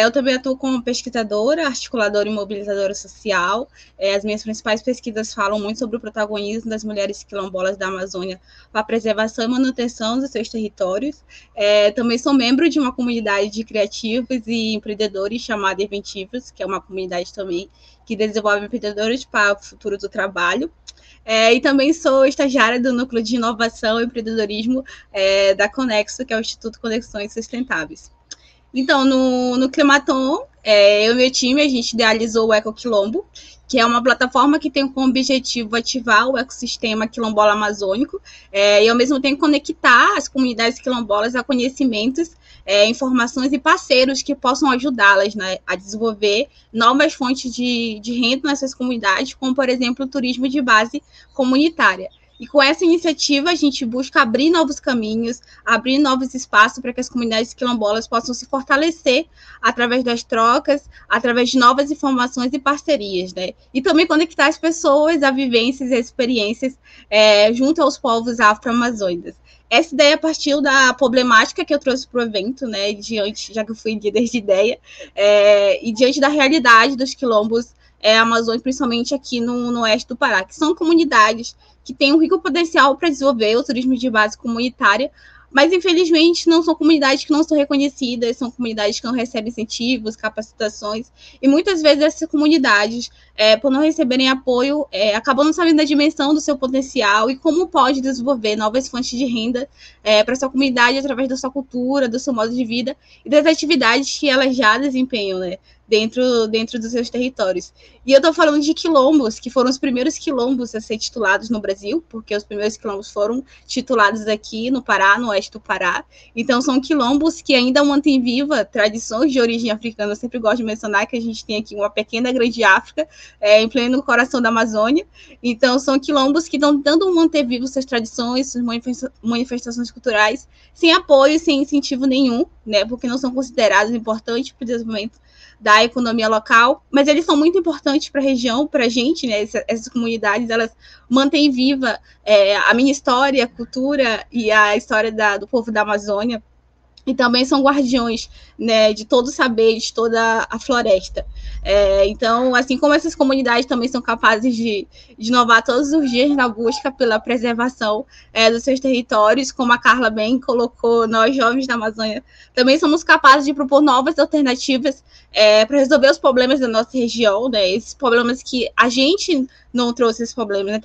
Eu também atuo como pesquisadora, articuladora e mobilizadora social. As minhas principais pesquisas falam muito sobre o protagonismo das mulheres quilombolas da Amazônia para a preservação e manutenção dos seus territórios. Também sou membro de uma comunidade de criativos e empreendedores chamada Inventivos, que é uma comunidade também que desenvolve empreendedores para o futuro do trabalho. E também sou estagiária do Núcleo de Inovação e Empreendedorismo da Conexo, que é o Instituto Conexões Sustentáveis. Então, no Climatown, eu e meu time, a gente idealizou o Ecoquilombo, que é uma plataforma que tem como objetivo ativar o ecossistema quilombola amazônico e, ao mesmo tempo, conectar as comunidades quilombolas a conhecimentos, informações e parceiros que possam ajudá-las, né, a desenvolver novas fontes de renda nessas comunidades, como, por exemplo, o turismo de base comunitária. E com essa iniciativa, a gente busca abrir novos caminhos, abrir novos espaços para que as comunidades quilombolas possam se fortalecer através das trocas, através de novas informações e parcerias, né? E também conectar as pessoas a vivências e experiências junto aos povos afro-amazônicos. Essa ideia partiu da problemática que eu trouxe para o evento, né? Já que eu fui líder de ideia, e diante da realidade dos quilombos amazônicos, principalmente aqui no oeste do Pará, que são comunidades que têm um rico potencial para desenvolver o turismo de base comunitária, mas, infelizmente, não são comunidades que não são reconhecidas, são comunidades que não recebem incentivos, capacitações, e muitas vezes essas comunidades, por não receberem apoio, acabam não sabendo da dimensão do seu potencial e como pode desenvolver novas fontes de renda para sua comunidade através da sua cultura, do seu modo de vida e das atividades que elas já desempenham, né, dentro dos seus territórios. E eu estou falando de quilombos, que foram os primeiros quilombos a ser titulados no Brasil, porque os primeiros quilombos foram titulados aqui no Pará, no oeste do Pará. Então, são quilombos que ainda mantêm viva tradições de origem africana. Eu sempre gosto de mencionar que a gente tem aqui uma pequena grande África, em pleno coração da Amazônia. Então, são quilombos que estão tentando manter vivas suas tradições, suas manifestações culturais, sem apoio, sem incentivo nenhum, né, porque não são considerados importantes para o desenvolvimento da economia local, mas eles são muito importantes para a região, para a gente, né? Essas comunidades, elas mantêm viva a minha história, a cultura e a história do povo da Amazônia. e também são guardiões, né, de todo o saber, de toda a floresta. Então, assim como essas comunidades também são capazes de inovar todos os dias na busca pela preservação dos seus territórios, como a Carla bem colocou, nós jovens da Amazônia também somos capazes de propor novas alternativas para resolver os problemas da nossa região, né, esses problemas que a gente não trouxe, esses problemas, né,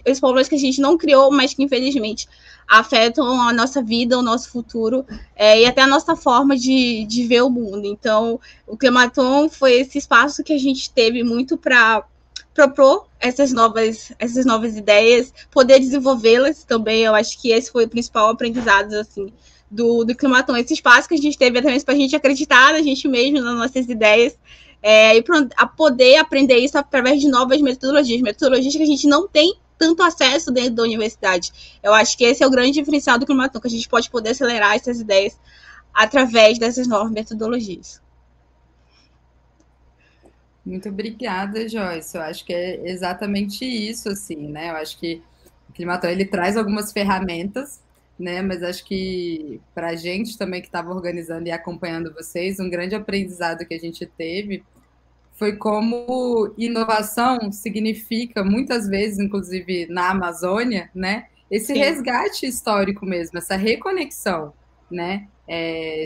esses problemas que a gente não criou, mas que infelizmente afetam a nossa vida, o nosso futuro, e até a nossa forma de ver o mundo. Então, o Climaton foi esse espaço que a gente teve muito para propor essas novas ideias, poder desenvolvê-las também. Eu acho que esse foi o principal aprendizado, assim, do Climaton, esse espaço que a gente teve também para a gente acreditar na gente mesmo, nas nossas ideias, e para poder aprender isso através de novas metodologias que a gente não tem tanto acesso dentro da universidade. Eu acho que esse é o grande diferencial do Climaton, que a gente pode poder acelerar essas ideias através dessas novas metodologias. Muito obrigada, Joyce. Eu acho que é exatamente isso, assim, né? Eu acho que o Climaton, ele traz algumas ferramentas, né? Mas acho que para a gente também que estava organizando e acompanhando vocês, um grande aprendizado que a gente teve foi como inovação significa, muitas vezes, inclusive na Amazônia, né, esse Sim. resgate histórico mesmo, essa reconexão, né,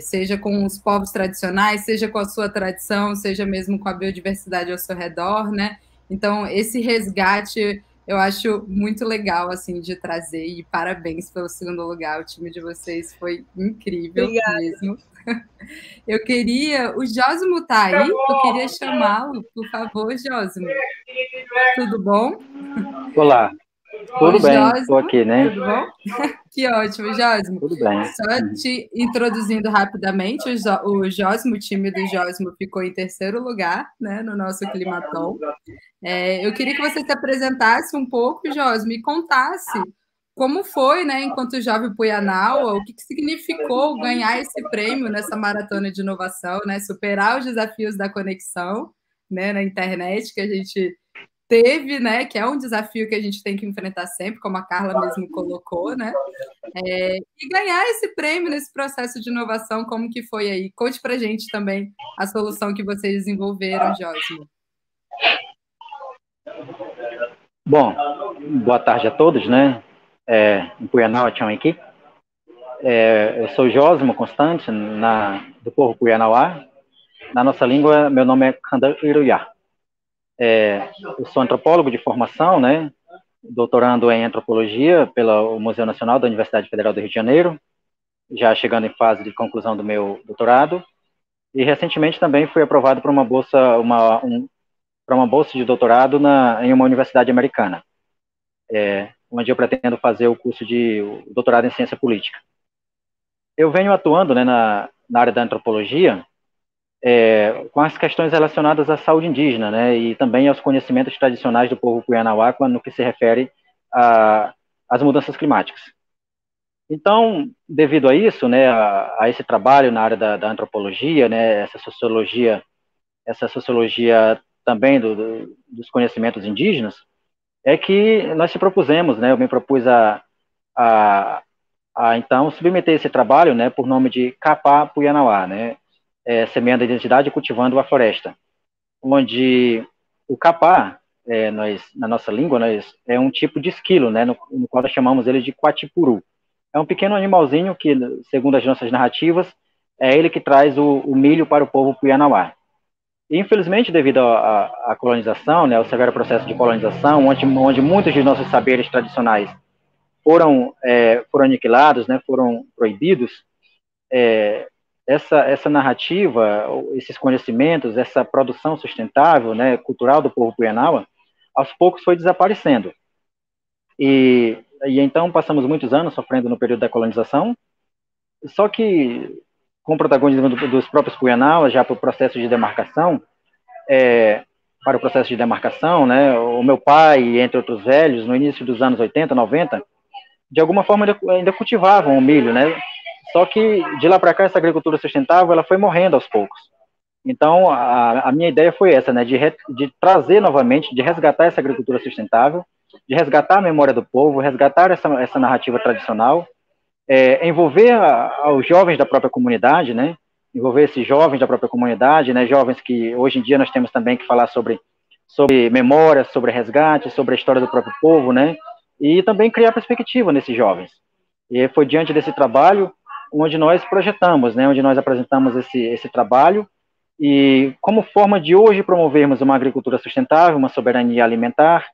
seja com os povos tradicionais, seja com a sua tradição, seja mesmo com a biodiversidade ao seu redor, né, então esse resgate eu acho muito legal, assim, de trazer, e parabéns pelo segundo lugar, o time de vocês foi incrível Obrigada. Mesmo. Eu queria... O Jósimo tá aí? Eu queria chamá-lo, por favor, Jósimo. Tudo bom? Olá. Tudo bem, estou aqui, né? Tudo bom? Que ótimo, Jósimo. Tudo bem. Só te introduzindo rapidamente, o Jósimo, o time do Jósimo ficou em terceiro lugar, né, no nosso Climaton. Eu queria que você se apresentasse um pouco, Jósimo, e contasse como foi, né, enquanto jovem Puianaua, o que significou ganhar esse prêmio nessa maratona de inovação, né, superar os desafios da conexão, né, na internet que a gente teve, né, que é um desafio que a gente tem que enfrentar sempre, como a Carla mesmo colocou, né, e ganhar esse prêmio nesse processo de inovação, como que foi aí? Conte pra gente também a solução que vocês desenvolveram, Jósimo. Bom, boa tarde a todos, né, em Puianaua, tchau aqui. Eu sou Jósimo Constante, do povo Puianauá. Na nossa língua, meu nome é Kandan Iruyá. Eu sou antropólogo de formação, né, doutorando em antropologia pelo Museu Nacional da Universidade Federal do Rio de Janeiro, já chegando em fase de conclusão do meu doutorado, e recentemente também fui aprovado para uma bolsa, para uma bolsa de doutorado em uma universidade americana, onde eu pretendo fazer o curso de doutorado em ciência política. Eu venho atuando, né, na área da antropologia, com as questões relacionadas à saúde indígena, né, e também aos conhecimentos tradicionais do povo Puianauá no que se refere às mudanças climáticas. Então, devido a isso, né, a esse trabalho na área da antropologia, né, essa sociologia também dos conhecimentos indígenas, é que nós se propusemos, né, eu me propus então submeter esse trabalho, né, por nome de Capá Puianauá, né, semeando a identidade e cultivando a floresta, onde o capá, na nossa língua, é um tipo de esquilo, né, no qual nós chamamos ele de quatipuru. É um pequeno animalzinho que, segundo as nossas narrativas, é ele que traz o milho para o povo Puianauá. E, infelizmente, devido à colonização, né, ao severo processo de colonização, onde muitos de nossos saberes tradicionais foram aniquilados, né, foram proibidos, essa narrativa, esses conhecimentos, essa produção sustentável, né, cultural do povo Puianauá, aos poucos foi desaparecendo. E então passamos muitos anos sofrendo no período da colonização, só que com o protagonismo dos próprios Puianauá, já para o processo de demarcação, né, o meu pai, entre outros velhos, no início dos anos 80, 90, de alguma forma ainda cultivavam o milho, né? Só que de lá para cá essa agricultura sustentável ela foi morrendo aos poucos. Então a minha ideia foi essa, né? De trazer novamente, de resgatar essa agricultura sustentável, de resgatar a memória do povo, resgatar essa narrativa tradicional, envolver os jovens da própria comunidade, né? Envolver esses jovens da própria comunidade, né? Jovens que hoje em dia nós temos também que falar sobre memória, sobre resgate, sobre a história do próprio povo, né? E também criar perspectiva nesses jovens. E foi diante desse trabalho onde nós projetamos, né? Onde nós apresentamos esse trabalho e como forma de hoje promovermos uma agricultura sustentável, uma soberania alimentar,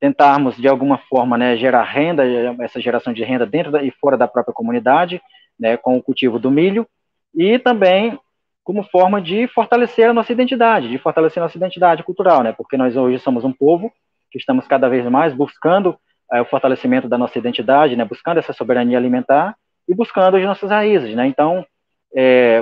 tentarmos de alguma forma, né, gerar renda, essa geração de renda dentro e fora da própria comunidade, né, com o cultivo do milho, e também como forma de fortalecer a nossa identidade, cultural, né, porque nós hoje somos um povo que estamos cada vez mais buscando o fortalecimento da nossa identidade, né, buscando essa soberania alimentar e buscando as nossas raízes, né. Então,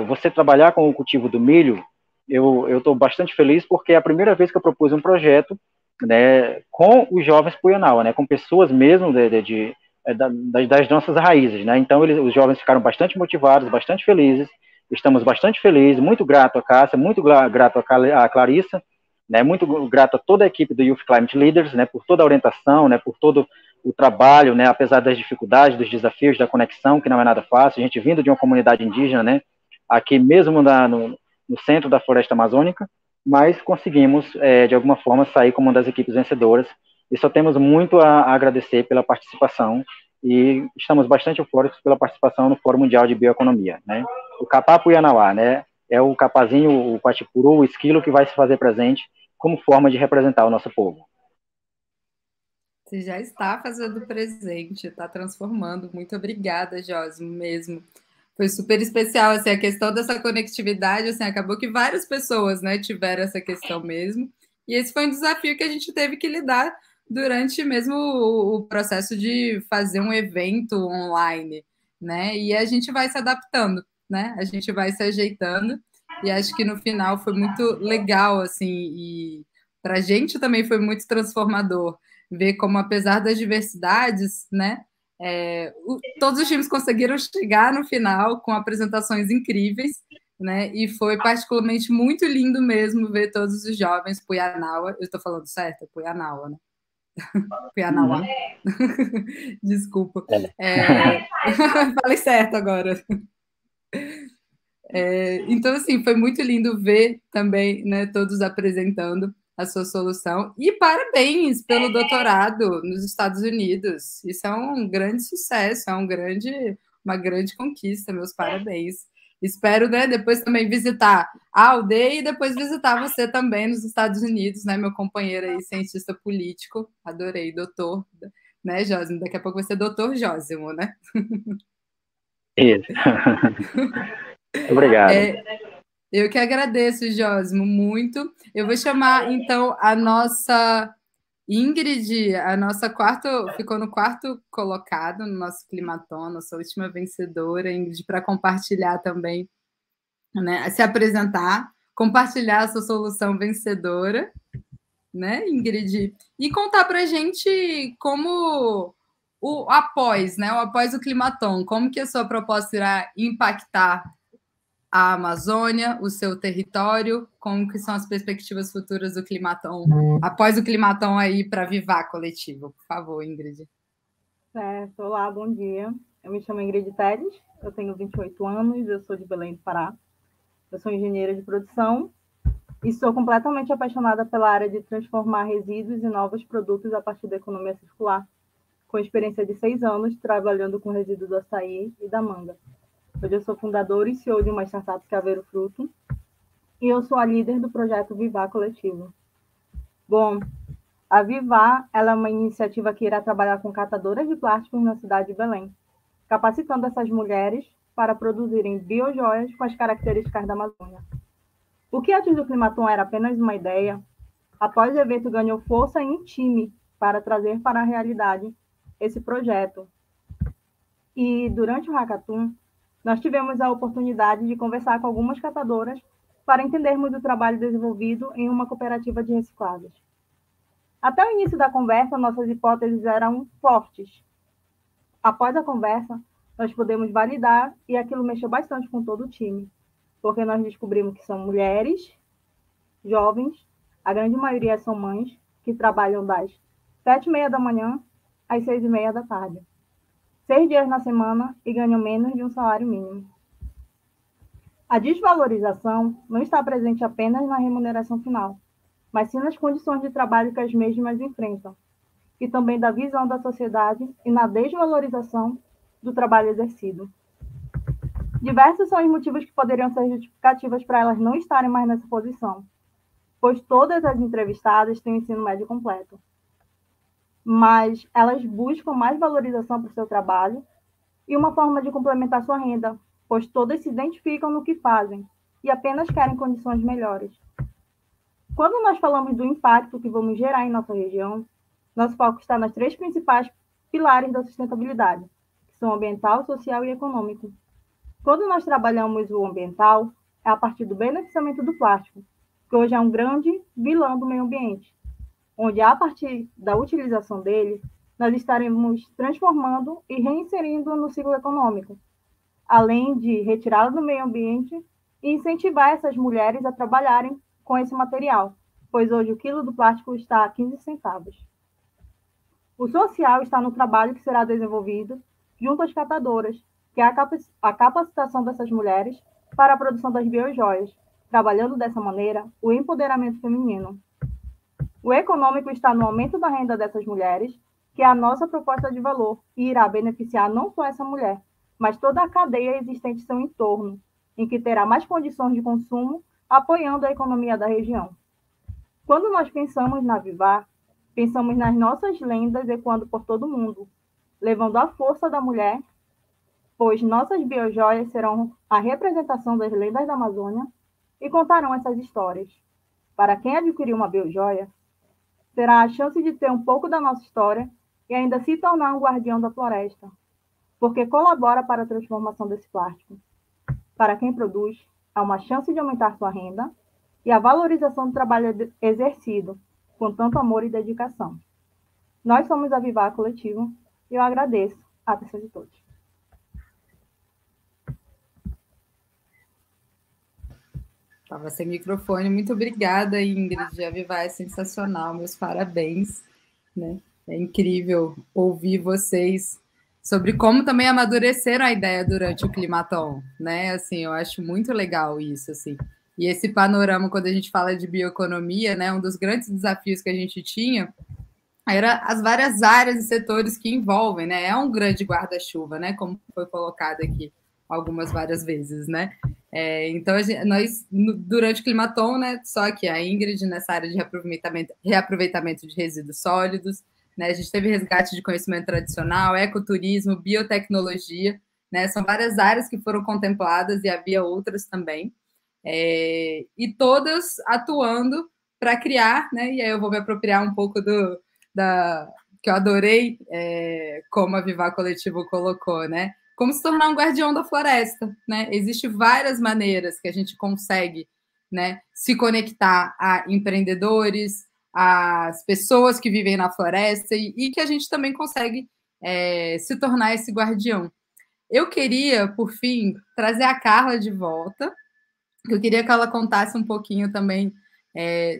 você trabalhar com o cultivo do milho, eu estou bastante feliz porque é a primeira vez que eu propus um projeto, né, com os jovens Puianaua, né, com pessoas mesmo das nossas raízes, né. Então os jovens ficaram bastante motivados, bastante felizes. Estamos bastante felizes, muito grato a Cássia, muito grato a Clarissa, né, muito grato a toda a equipe do Youth Climate Leaders, né, por toda a orientação, né, por todo o trabalho, né, apesar das dificuldades, dos desafios, da conexão, que não é nada fácil. A gente vindo de uma comunidade indígena, né, aqui mesmo no centro da floresta amazônica, mas conseguimos, de alguma forma, sair como uma das equipes vencedoras, e só temos muito a agradecer pela participação, e estamos bastante eufóricos pela participação no Fórum Mundial de Bioeconomia, né? O Capá Puianauá, né, é o capazinho, o patipuru, o esquilo que vai se fazer presente como forma de representar o nosso povo. Você já está fazendo presente, está transformando. Muito obrigada, Jósimo, mesmo. Foi super especial, assim, a questão dessa conectividade, assim, acabou que várias pessoas, né, tiveram essa questão mesmo, e esse foi um desafio que a gente teve que lidar durante mesmo o processo de fazer um evento online, né, e a gente vai se adaptando, né, a gente vai se ajeitando, e acho que no final foi muito legal, assim, e para a gente também foi muito transformador ver como, apesar das diversidades, né, todos os times conseguiram chegar no final com apresentações incríveis, né? E foi particularmente muito lindo mesmo ver todos os jovens Puianaua. Eu estou falando certo? Puianaua, né? Puianauá. Desculpa. Falei certo agora. Então, assim, foi muito lindo ver também, né, todos apresentando a sua solução. E parabéns pelo doutorado nos Estados Unidos. Isso é um grande sucesso, é uma grande conquista. Meus parabéns. Espero, né, depois também visitar a aldeia e depois visitar você também nos Estados Unidos, né, meu companheiro aí, cientista político. Adorei, doutor, né, Jósimo? Daqui a pouco vai ser doutor Jósimo, né? Isso. Obrigado. Eu que agradeço, Jósimo, muito. Eu vou chamar, então, a nossa Ingrid, ficou no quarto colocado no nosso Climaton, nossa última vencedora, Ingrid, para compartilhar também, né, se apresentar, compartilhar a sua solução vencedora, né, Ingrid? E contar para a gente como após o Climaton, como que a sua proposta irá impactar a Amazônia, o seu território, como que são as perspectivas futuras do Climaton, após o Climaton aí para Vivar Coletivo. Por favor, Ingrid. Certo, olá, bom dia. Eu me chamo Ingrid Teles, eu tenho 28 anos, eu sou de Belém do Pará. Eu sou engenheira de produção e sou completamente apaixonada pela área de transformar resíduos em novos produtos a partir da economia circular, com experiência de 6 anos trabalhando com resíduos do açaí e da manga. Hoje eu sou fundadora e CEO de uma startup que é a Ver o Fruto, e eu sou a líder do projeto Vivar Coletivo. Bom, a Vivar ela é uma iniciativa que irá trabalhar com catadoras de plásticos na cidade de Belém, capacitando essas mulheres para produzirem biojoias com as características da Amazônia. O que antes do Climaton era apenas uma ideia, após o evento ganhou força em um time para trazer para a realidade esse projeto. E durante o Hackathon, nós tivemos a oportunidade de conversar com algumas catadoras para entendermos o trabalho desenvolvido em uma cooperativa de reciclados. Até o início da conversa, nossas hipóteses eram fortes. Após a conversa, nós pudemos validar e aquilo mexeu bastante com todo o time, porque nós descobrimos que são mulheres, jovens, a grande maioria são mães, que trabalham das 7h30 da manhã às 6h30 da tarde. 6 dias na semana e ganham menos de um salário mínimo. A desvalorização não está presente apenas na remuneração final, mas sim nas condições de trabalho que as mesmas enfrentam, e também da visão da sociedade e na desvalorização do trabalho exercido. Diversos são os motivos que poderiam ser justificativas para elas não estarem mais nessa posição, pois todas as entrevistadas têm o ensino médio completo. Mas elas buscam mais valorização para o seu trabalho e uma forma de complementar sua renda, pois todas se identificam no que fazem e apenas querem condições melhores. Quando nós falamos do impacto que vamos gerar em nossa região, nosso foco está nas 3 principais pilares da sustentabilidade, que são ambiental, social e econômico. Quando nós trabalhamos o ambiental, é a partir do beneficiamento do plástico, que hoje é um grande vilão do meio ambiente, onde, a partir da utilização dele, nós estaremos transformando e reinserindo no ciclo econômico, além de retirá-lo do meio ambiente e incentivar essas mulheres a trabalharem com esse material, pois hoje o quilo do plástico está a 15 centavos. O social está no trabalho que será desenvolvido junto às catadoras, que é a capacitação dessas mulheres para a produção das biojoias, trabalhando dessa maneira o empoderamento feminino. O econômico está no aumento da renda dessas mulheres, que é a nossa proposta de valor, e irá beneficiar não só essa mulher, mas toda a cadeia existente em seu entorno, em que terá mais condições de consumo, apoiando a economia da região. Quando nós pensamos na Vivar, pensamos nas nossas lendas ecoando por todo o mundo, levando a força da mulher, pois nossas biojoias serão a representação das lendas da Amazônia e contarão essas histórias. Para quem adquirir uma biojoia, terá a chance de ter um pouco da nossa história e ainda se tornar um guardião da floresta, porque colabora para a transformação desse plástico. Para quem produz, há uma chance de aumentar sua renda e a valorização do trabalho exercido, com tanto amor e dedicação. Nós somos a Vivar Coletivo e eu agradeço a atenção de todos. Estava sem microfone. Muito obrigada, Ingrid. A Vivar é sensacional. Meus parabéns. Né? É incrível ouvir vocês sobre como também amadureceram a ideia durante o Climaton. Né? Assim, eu acho muito legal isso. Assim. E esse panorama, quando a gente fala de bioeconomia, né, um dos grandes desafios que a gente tinha era as várias áreas e setores que envolvem. Né? É um grande guarda-chuva, né, como foi colocado aqui várias vezes, né? Então, nós, durante o Climaton, né, só que a Ingrid nessa área de reaproveitamento de resíduos sólidos, né, a gente teve resgate de conhecimento tradicional, ecoturismo, biotecnologia, né, são várias áreas que foram contempladas e havia outras também, e todas atuando para criar, né, e aí eu vou me apropriar um pouco que eu adorei, como a Vivar Coletivo colocou, né, como se tornar um guardião da floresta, né? Existem várias maneiras que a gente consegue, né, se conectar a empreendedores, às pessoas que vivem na floresta e que a gente também consegue se tornar esse guardião. Eu queria, por fim, trazer a Carla de volta. Eu queria que ela contasse um pouquinho também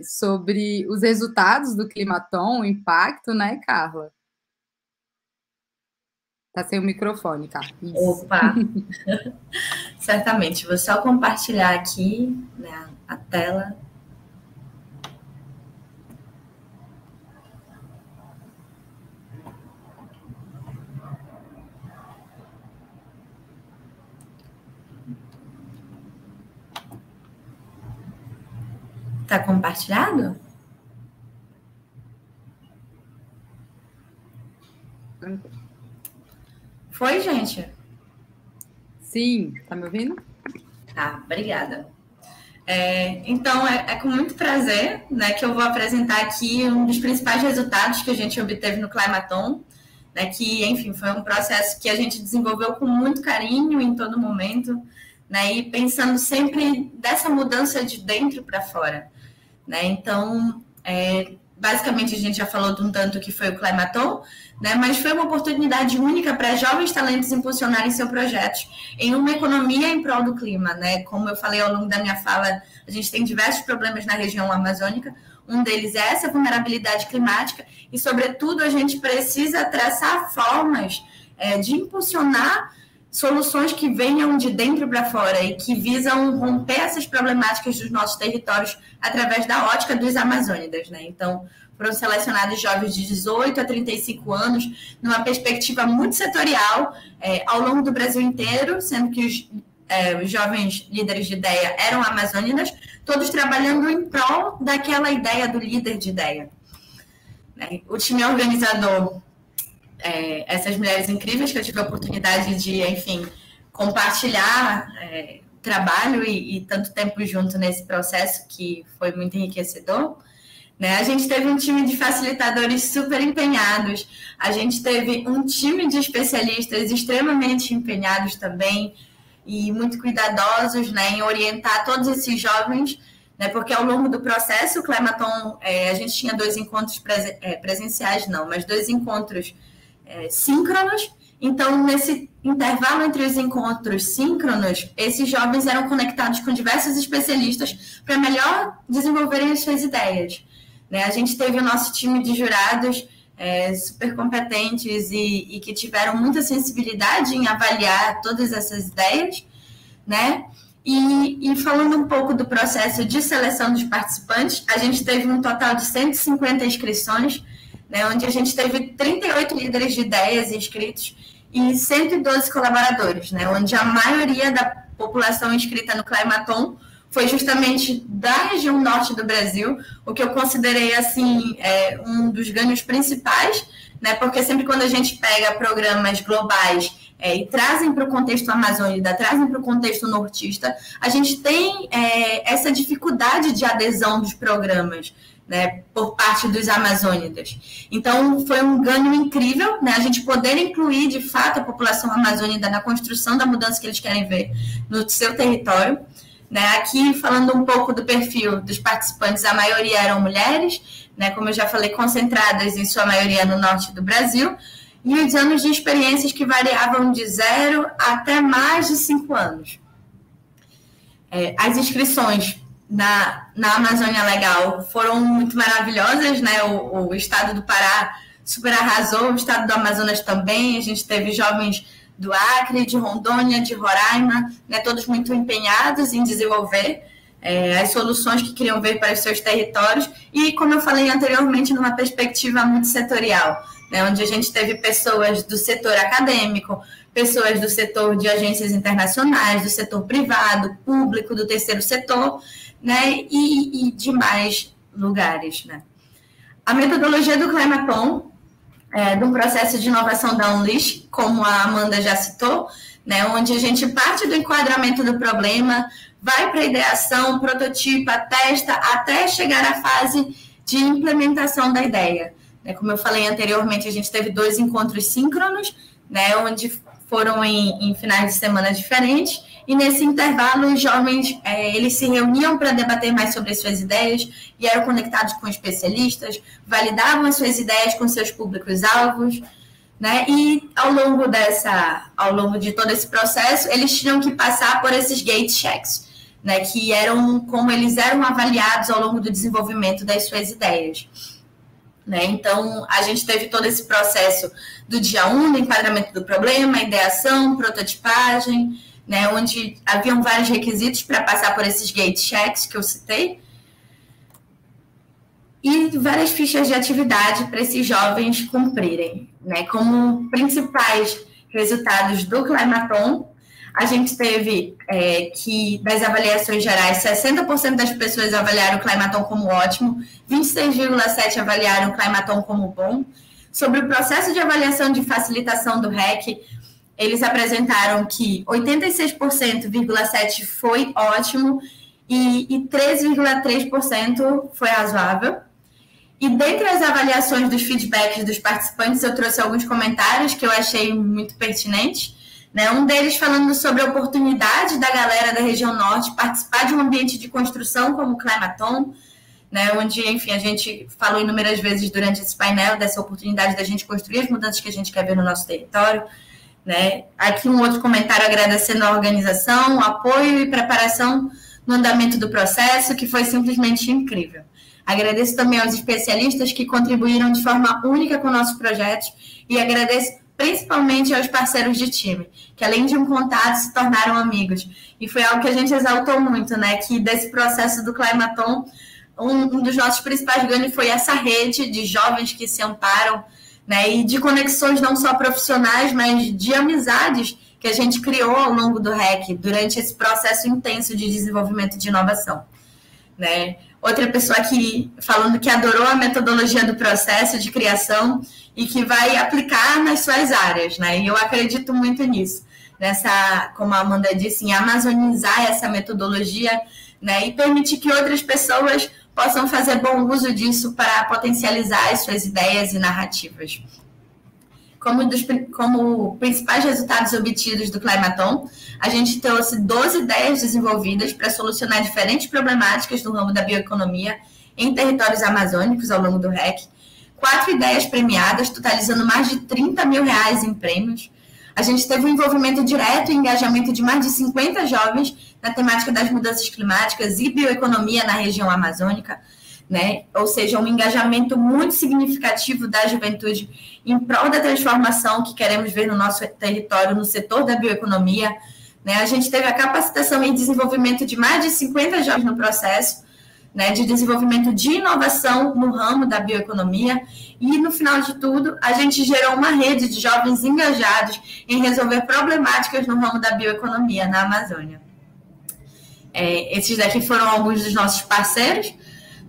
sobre os resultados do Climaton, o impacto, né, Carla? Tá sem o microfone, tá? Isso. Opa! Certamente. Vou só compartilhar aqui, né, a tela. Tá compartilhado? Foi, gente? Sim, tá me ouvindo? Tá, obrigada. Então, é com muito prazer, né, que eu vou apresentar aqui um dos principais resultados que a gente obteve no Climaton, né, que, enfim, foi um processo que a gente desenvolveu com muito carinho em todo momento, né, e pensando sempre dessa mudança de dentro para fora, né. Então, basicamente, a gente já falou de um tanto que foi o Climaton, né, mas foi uma oportunidade única para jovens talentos impulsionarem seu projeto em uma economia em prol do clima, né? Como eu falei ao longo da minha fala, a gente tem diversos problemas na região amazônica, um deles é essa vulnerabilidade climática e, sobretudo, a gente precisa traçar formas de impulsionar soluções que venham de dentro para fora e que visam romper essas problemáticas dos nossos territórios através da ótica dos amazônidas, né? Então, foram selecionados jovens de 18 a 35 anos, numa perspectiva muito setorial, ao longo do Brasil inteiro, sendo que os jovens líderes de ideia eram amazônidas, todos trabalhando em prol daquela ideia do líder de ideia. O time organizador, essas mulheres incríveis que eu tive a oportunidade de, enfim, compartilhar trabalho e tanto tempo junto nesse processo, que foi muito enriquecedor. A gente teve um time de facilitadores super empenhados, a gente teve um time de especialistas extremamente empenhados também e muito cuidadosos, em orientar todos esses jovens, porque ao longo do processo, o Climaton, a gente tinha 2 encontros presenciais, mas 2 encontros síncronos. Então, nesse intervalo entre os encontros síncronos, esses jovens eram conectados com diversos especialistas para melhor desenvolverem as suas ideias. A gente teve o nosso time de jurados super competentes e que tiveram muita sensibilidade em avaliar todas essas ideias, E falando um pouco do processo de seleção dos participantes, a gente teve um total de 150 inscrições, onde a gente teve 38 líderes de ideias inscritos e 112 colaboradores, onde a maioria da população inscrita no Climaton foi justamente da região norte do Brasil, o que eu considerei assim um dos ganhos principais, porque sempre quando a gente pega programas globais e trazem para o contexto amazônida, trazem para o contexto nortista, a gente tem essa dificuldade de adesão dos programas, por parte dos amazônidas. Então, foi um ganho incrível, a gente poder incluir, de fato, a população amazônida na construção da mudança que eles querem ver no seu território. Aqui, falando um pouco do perfil dos participantes, a maioria eram mulheres, como eu já falei, concentradas em sua maioria no norte do Brasil, e os anos de experiências que variavam de 0 até mais de 5 anos. As inscrições na Amazônia Legal foram muito maravilhosas, o estado do Pará super arrasou, o estado do Amazonas também, a gente teve jovens do Acre, de Rondônia, de Roraima, todos muito empenhados em desenvolver as soluções que queriam ver para os seus territórios e, como eu falei anteriormente, numa perspectiva muito setorial, onde a gente teve pessoas do setor acadêmico, pessoas do setor de agências internacionais, do setor privado, público, do terceiro setor, e demais lugares. A metodologia do Climaton de um processo de inovação da Unleash, como a Amanda já citou, onde a gente parte do enquadramento do problema, vai para a ideação, prototipa, testa, até chegar à fase de implementação da ideia. Como eu falei anteriormente, a gente teve 2 encontros síncronos, onde foram em finais de semana diferentes, e nesse intervalo os jovens eles se reuniam para debater mais sobre as suas ideias e eram conectados com especialistas, validavam as suas ideias com seus públicos-alvos, e ao longo de todo esse processo, eles tinham que passar por esses gate checks, que eram como eles eram avaliados ao longo do desenvolvimento das suas ideias. Então, a gente teve todo esse processo do dia 1, do enquadramento do problema, ideação, prototipagem, onde haviam vários requisitos para passar por esses gate checks que eu citei, e várias fichas de atividade para esses jovens cumprirem. Como principais resultados do Climaton, a gente teve que, das avaliações gerais, 60% das pessoas avaliaram o Climaton como ótimo, 26,7% avaliaram o Climaton como bom. Sobre o processo de avaliação de facilitação do REC, eles apresentaram que 86,7% foi ótimo e 13,3% foi razoável. E dentre as avaliações dos feedbacks dos participantes, eu trouxe alguns comentários que eu achei muito pertinentes. Um deles falando sobre a oportunidade da galera da região norte participar de um ambiente de construção como o Climaton, onde, enfim, a gente falou inúmeras vezes durante esse painel dessa oportunidade da gente construir as mudanças que a gente quer ver no nosso território. Aqui um outro comentário agradecendo a organização, o apoio e preparação no andamento do processo, que foi simplesmente incrível. Agradeço também aos especialistas que contribuíram de forma única com nossos projetos e agradeço principalmente aos parceiros de time, que além de um contato se tornaram amigos. E foi algo que a gente exaltou muito, né? Que desse processo do Climaton, um dos nossos principais ganhos foi essa rede de jovens que se amparam, né? E de conexões não só profissionais, mas de amizades que a gente criou ao longo do REC, durante esse processo intenso de desenvolvimento de inovação, né? Outra pessoa aqui falando que adorou a metodologia do processo de criação e que vai aplicar nas suas áreas, né? E eu acredito muito nisso, nessa, como a Amanda disse, em amazonizar essa metodologia, né? E permitir que outras pessoas possam fazer bom uso disso para potencializar as suas ideias e narrativas. Como principais resultados obtidos do Climaton, a gente trouxe 12 ideias desenvolvidas para solucionar diferentes problemáticas no ramo da bioeconomia em territórios amazônicos ao longo do REC, 4 ideias premiadas, totalizando mais de R$30 mil em prêmios. A gente teve um envolvimento direto e engajamento de mais de 50 jovens na temática das mudanças climáticas e bioeconomia na região amazônica, né? Ou seja, um engajamento muito significativo da juventude em prol da transformação que queremos ver no nosso território, no setor da bioeconomia, né? A gente teve a capacitação e desenvolvimento de mais de 50 jovens no processo, né, de desenvolvimento de inovação no ramo da bioeconomia, e no final de tudo, a gente gerou uma rede de jovens engajados em resolver problemáticas no ramo da bioeconomia na Amazônia. Esses daqui foram alguns dos nossos parceiros,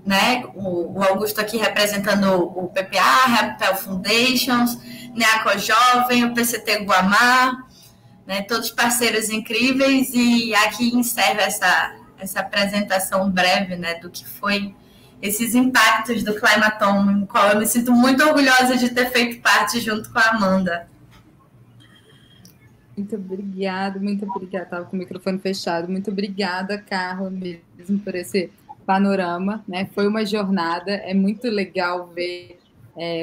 né? O Augusto aqui representando o PPA, Rapel Foundations, Neaco Jovem, o PCT Guamá, né? Todos parceiros incríveis, e aqui encerra essa apresentação breve, né, do que foi esses impactos do Climaton, no qual eu me sinto muito orgulhosa de ter feito parte junto com a Amanda. Muito obrigada, estava com o microfone fechado. Muito obrigada, Carla, mesmo por esse panorama, né? Foi uma jornada, é muito legal ver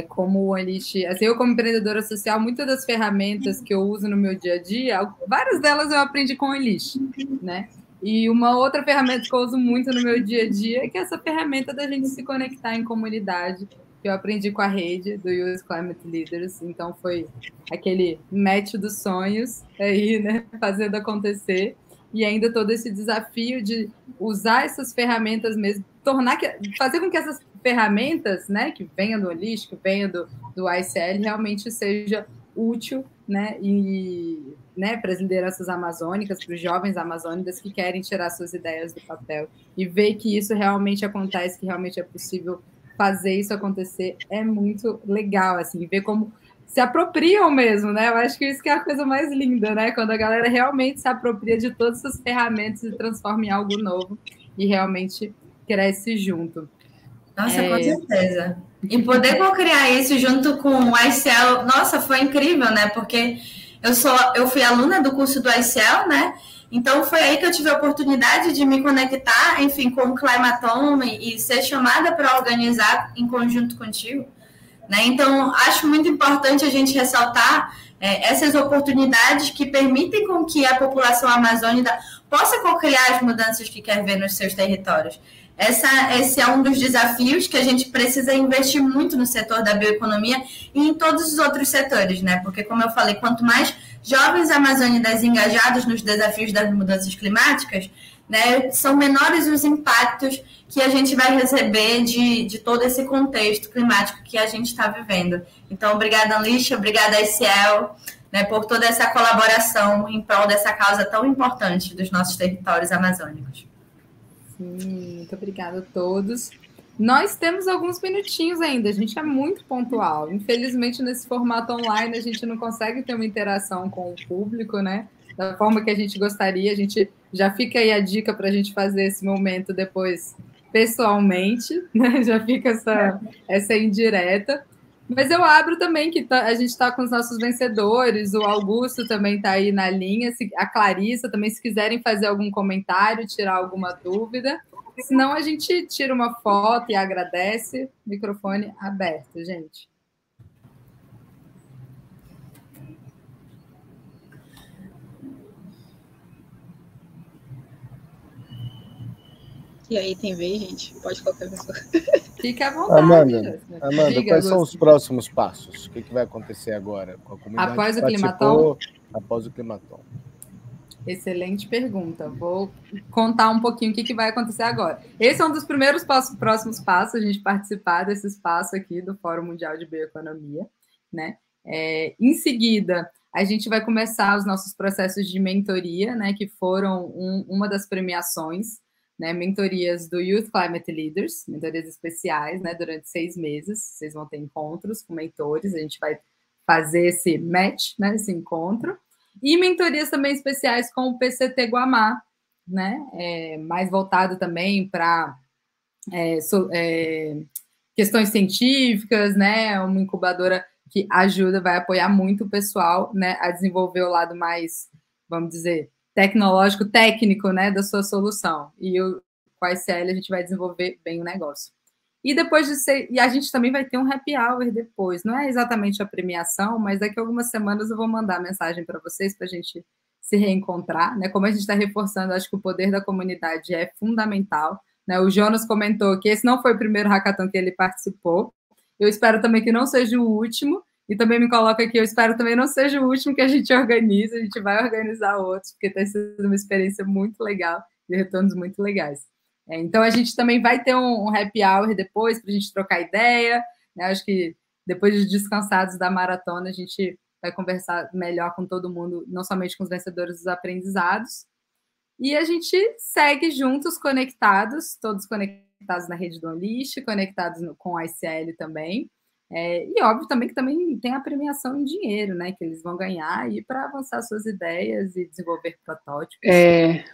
como o Unleash, assim, eu como empreendedora social, muitas das ferramentas que eu uso no meu dia a dia, várias delas eu aprendi com o Unleash, né? E uma outra ferramenta que eu uso muito no meu dia a dia é que é essa ferramenta da gente se conectar em comunidade, que eu aprendi com a rede do US Climate Leaders. Então foi aquele match dos sonhos aí, né, fazendo acontecer, e ainda todo esse desafio de usar essas ferramentas mesmo, fazer com que essas ferramentas, né, que venham do Unleash, que venham do ICL, realmente seja útil, né, e, né, para as lideranças amazônicas, para os jovens amazônicos que querem tirar suas ideias do papel, e ver que isso realmente acontece, que realmente é possível fazer isso acontecer, é muito legal, assim, ver como se apropriam mesmo, né? Eu acho que isso que é a coisa mais linda, né? Quando a galera realmente se apropria de todas essas ferramentas e transforma em algo novo e realmente cresce junto. Nossa, com certeza. E poder co-criar isso junto com o ICL, nossa, foi incrível, né? Porque eu fui aluna do curso do ICL, né? Então foi aí que eu tive a oportunidade de me conectar, enfim, com o Climaton e ser chamada para organizar em conjunto contigo, né? Então acho muito importante a gente ressaltar essas oportunidades que permitem com que a população amazônica possa co-criar as mudanças que quer ver nos seus territórios. Esse é um dos desafios que a gente precisa investir muito no setor da bioeconomia e em todos os outros setores, né? Porque, como eu falei, quanto mais jovens amazônicos engajados nos desafios das mudanças climáticas, né, são menores os impactos que a gente vai receber de todo esse contexto climático que a gente está vivendo. Então, obrigada, Unleash, obrigada, ICL, né, por toda essa colaboração em prol dessa causa tão importante dos nossos territórios amazônicos. Sim, muito obrigada a todos. Nós temos alguns minutinhos ainda, a gente é muito pontual. Infelizmente, nesse formato online, a gente não consegue ter uma interação com o público, né? Da forma que a gente gostaria. A gente já fica aí a dica para a gente fazer esse momento depois pessoalmente, né? Já fica essa indireta. Mas eu abro também, que a gente está com os nossos vencedores, o Augusto também está aí na linha, a Clarissa também, se quiserem fazer algum comentário, tirar alguma dúvida. Senão a gente tira uma foto e agradece. Microfone aberto, gente. E aí, tem vez, gente? Pode qualquer pessoa. Fique à vontade. Amanda, quais são os próximos passos? O que vai acontecer agora com a comunidade após que o Climaton? Após o Climaton. Excelente pergunta. Vou contar um pouquinho o que vai acontecer agora. Esse é um dos primeiros próximos passos, a gente participar desse espaço aqui do Fórum Mundial de Bioeconomia, né? Em seguida, a gente vai começar os nossos processos de mentoria, né? Que foram uma das premiações, né? Mentorias do Youth Climate Leaders, mentorias especiais, né? Durante 6 meses, vocês vão ter encontros com mentores, a gente vai fazer esse match, né? Esse encontro. E mentorias também especiais com o PCT Guamá, né? Mais voltado também para questões científicas, né? Uma incubadora que ajuda, vai apoiar muito o pessoal, né? A desenvolver o lado mais, vamos dizer, tecnológico, técnico, né? Da sua solução. E com a ICL a gente vai desenvolver bem o negócio. E depois e a gente também vai ter um happy hour depois. Não é exatamente a premiação, mas daqui a algumas semanas eu vou mandar mensagem para vocês para a gente se reencontrar, né? Como a gente está reforçando, acho que o poder da comunidade é fundamental, né? O Jonas comentou que esse não foi o primeiro hackathon que ele participou. Eu espero também que não seja o último. E também me coloca aqui, eu espero também não seja o último que a gente organiza. A gente vai organizar outros, porque tem sido uma experiência muito legal e retornos muito legais. Então, a gente também vai ter um happy hour depois para a gente trocar ideia, né? Acho que depois de descansados da maratona, a gente vai conversar melhor com todo mundo, não somente com os vencedores dos aprendizados. E a gente segue juntos, conectados, todos conectados na rede do Unleash, conectados com a ICL também. E óbvio também que também tem a premiação em dinheiro, né? Que eles vão ganhar aí para avançar suas ideias e desenvolver protótipos.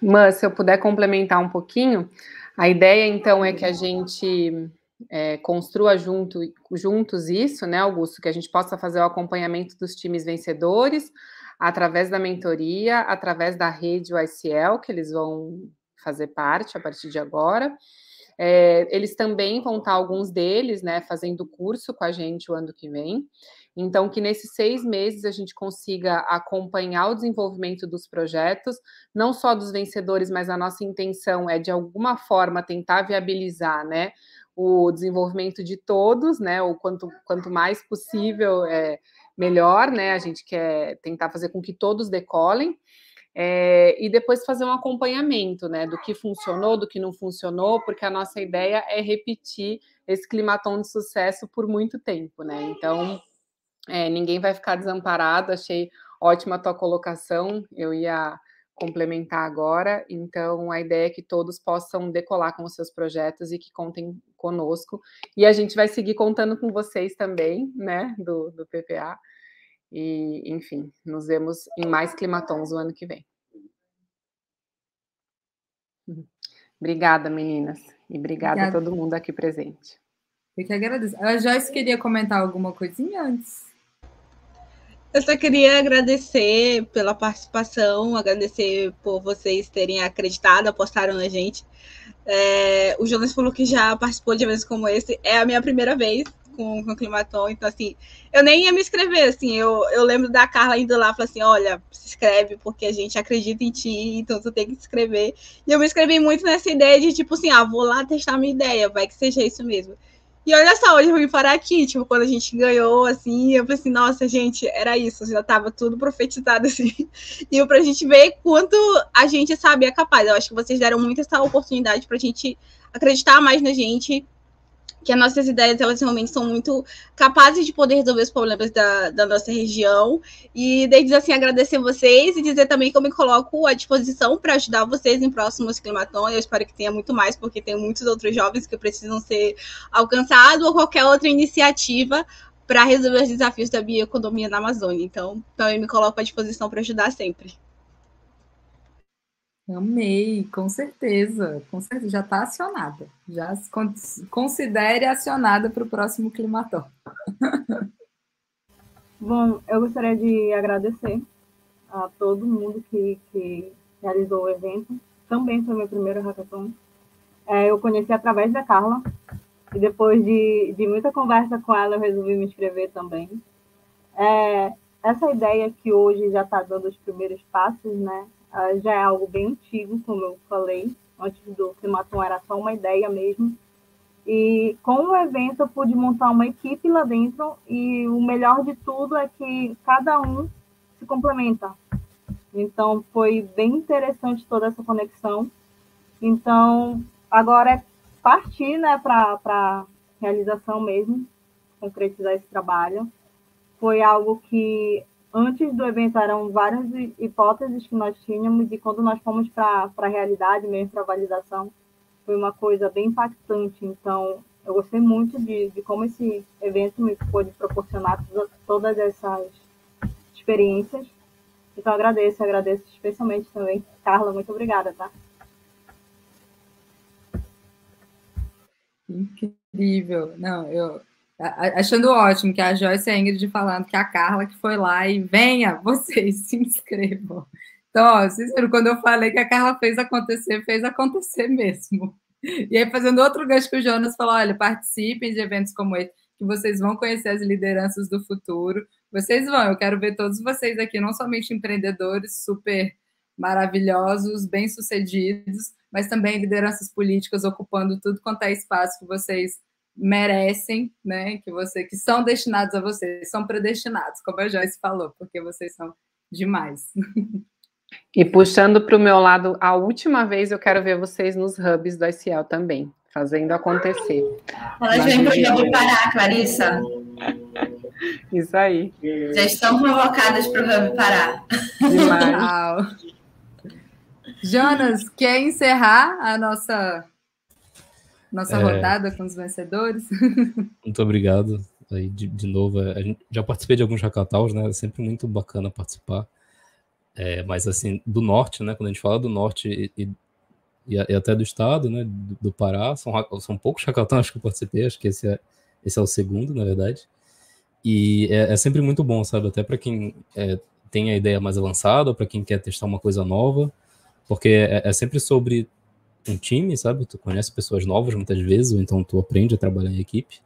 Mas se eu puder complementar um pouquinho, a ideia então é que a gente construa juntos isso, né, Augusto? Que a gente possa fazer o acompanhamento dos times vencedores através da mentoria, através da rede ICL, que eles vão fazer parte a partir de agora. Eles também vão estar, alguns deles, né, fazendo curso com a gente o ano que vem. Então, que nesses 6 meses a gente consiga acompanhar o desenvolvimento dos projetos, não só dos vencedores, mas a nossa intenção é, de alguma forma, tentar viabilizar, né, o desenvolvimento de todos, né, o quanto mais possível, melhor, né, a gente quer tentar fazer com que todos decolem. E depois fazer um acompanhamento, né, do que funcionou, do que não funcionou, porque a nossa ideia é repetir esse climaton de sucesso por muito tempo, né? Então, ninguém vai ficar desamparado. Achei ótima a tua colocação, eu ia complementar agora. Então, a ideia é que todos possam decolar com os seus projetos e que contem conosco. E a gente vai seguir contando com vocês também, né, do PPA. E, enfim, nos vemos em mais climatons o ano que vem. Obrigada, meninas. E obrigada a todo mundo aqui presente. Eu que agradeço. A Joyce queria comentar alguma coisinha antes? Eu só queria agradecer pela participação, agradecer por vocês terem acreditado, apostaram na gente. O Jonas falou que já participou de eventos como esse. É a minha primeira vez com o Climaton, então assim, eu nem ia me inscrever, assim, eu lembro da Carla indo lá, falou assim, olha, se inscreve porque a gente acredita em ti, então tu tem que se inscrever. E eu me inscrevi muito nessa ideia de, tipo assim, vou lá testar minha ideia, vai que seja isso mesmo. E olha só, hoje eu vim parar aqui, tipo, quando a gente ganhou, assim, eu falei assim, nossa, gente, era isso, já tava tudo profetizado, assim. E pra gente ver quanto a gente, sabe, é capaz. Eu acho que vocês deram muito essa oportunidade pra gente acreditar mais na gente, que as nossas ideias, elas realmente são muito capazes de poder resolver os problemas da nossa região. E desde assim, agradecer vocês e dizer também que eu me coloco à disposição para ajudar vocês em próximos climatões. Eu espero que tenha muito mais, porque tem muitos outros jovens que precisam ser alcançados, ou qualquer outra iniciativa para resolver os desafios da bioeconomia na Amazônia. Então, eu me coloco à disposição para ajudar sempre. Amei, com certeza, já está acionada, já se considere acionada para o próximo Climaton. Bom, eu gostaria de agradecer a todo mundo que realizou o evento, também foi meu primeiro hackathon. Eu conheci através da Carla, e depois de muita conversa com ela, eu resolvi me inscrever também. Essa ideia que hoje já está dando os primeiros passos, né? Já é algo bem antigo, como eu falei. Antes do Climaton era só uma ideia mesmo. E com o evento eu pude montar uma equipe lá dentro e o melhor de tudo é que cada um se complementa. Então foi bem interessante toda essa conexão. Então agora é partir, né, para realização mesmo, concretizar esse trabalho. Foi algo que antes do evento eram várias hipóteses que nós tínhamos e quando nós fomos para a realidade mesmo, para a validação, foi uma coisa bem impactante. Então, eu gostei muito de como esse evento me pôde proporcionar todas essas experiências. Então, agradeço especialmente também. Carla, muito obrigada, tá? Incrível. Não, eu achando ótimo que a Joyce e a Ingrid falando que a Carla que foi lá e venha, vocês se inscrevam. Então, ó, vocês viram, quando eu falei que a Carla fez acontecer mesmo. E aí, fazendo outro gancho que o Jonas falou, olha, participem de eventos como esse, que vocês vão conhecer as lideranças do futuro. Vocês vão, eu quero ver todos vocês aqui, não somente empreendedores super maravilhosos, bem-sucedidos, mas também lideranças políticas ocupando tudo quanto é espaço que vocês merecem, né? Que são destinados a vocês, são predestinados, como a Joyce falou, porque vocês são demais. E puxando para o meu lado, a última vez eu quero ver vocês nos hubs do ICL também, fazendo acontecer. Elas vêm para o Hub Pará, Clarissa. Isso aí. Já estão convocadas para o Hub Pará. Demais. Jonas, quer encerrar a nossa rodada com os vencedores? Muito obrigado. Aí, de novo, já participei de alguns hackathons, né? É sempre muito bacana participar. Mas, assim, do norte, né? Quando a gente fala do norte e até do estado, né? Do Pará, são poucos hackathons que eu participei. Acho que esse é o segundo, na verdade. E é sempre muito bom, sabe? Até para quem tem a ideia mais avançada, para quem quer testar uma coisa nova, porque é sempre sobre um time, sabe? Tu conhece pessoas novas muitas vezes, ou então tu aprende a trabalhar em equipe.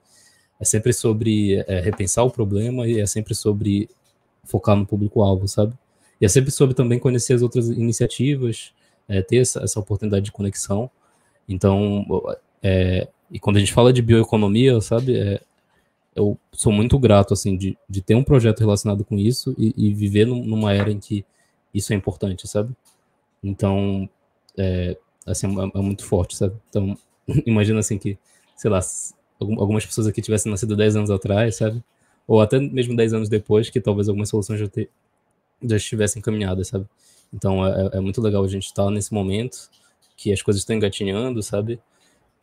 É sempre sobre repensar o problema e é sempre sobre focar no público-alvo, sabe? E é sempre sobre também conhecer as outras iniciativas, ter essa oportunidade de conexão. Então, e quando a gente fala de bioeconomia, sabe? Eu sou muito grato, assim, de ter um projeto relacionado com isso e viver numa era em que isso é importante, sabe? Então, assim, é muito forte, sabe? Então, imagina, assim, que, sei lá, algumas pessoas aqui tivessem nascido 10 anos atrás, sabe? Ou até mesmo 10 anos depois, que talvez algumas soluções já estivessem encaminhadas, sabe? Então, é muito legal a gente estar nesse momento, que as coisas estão engatinhando, sabe?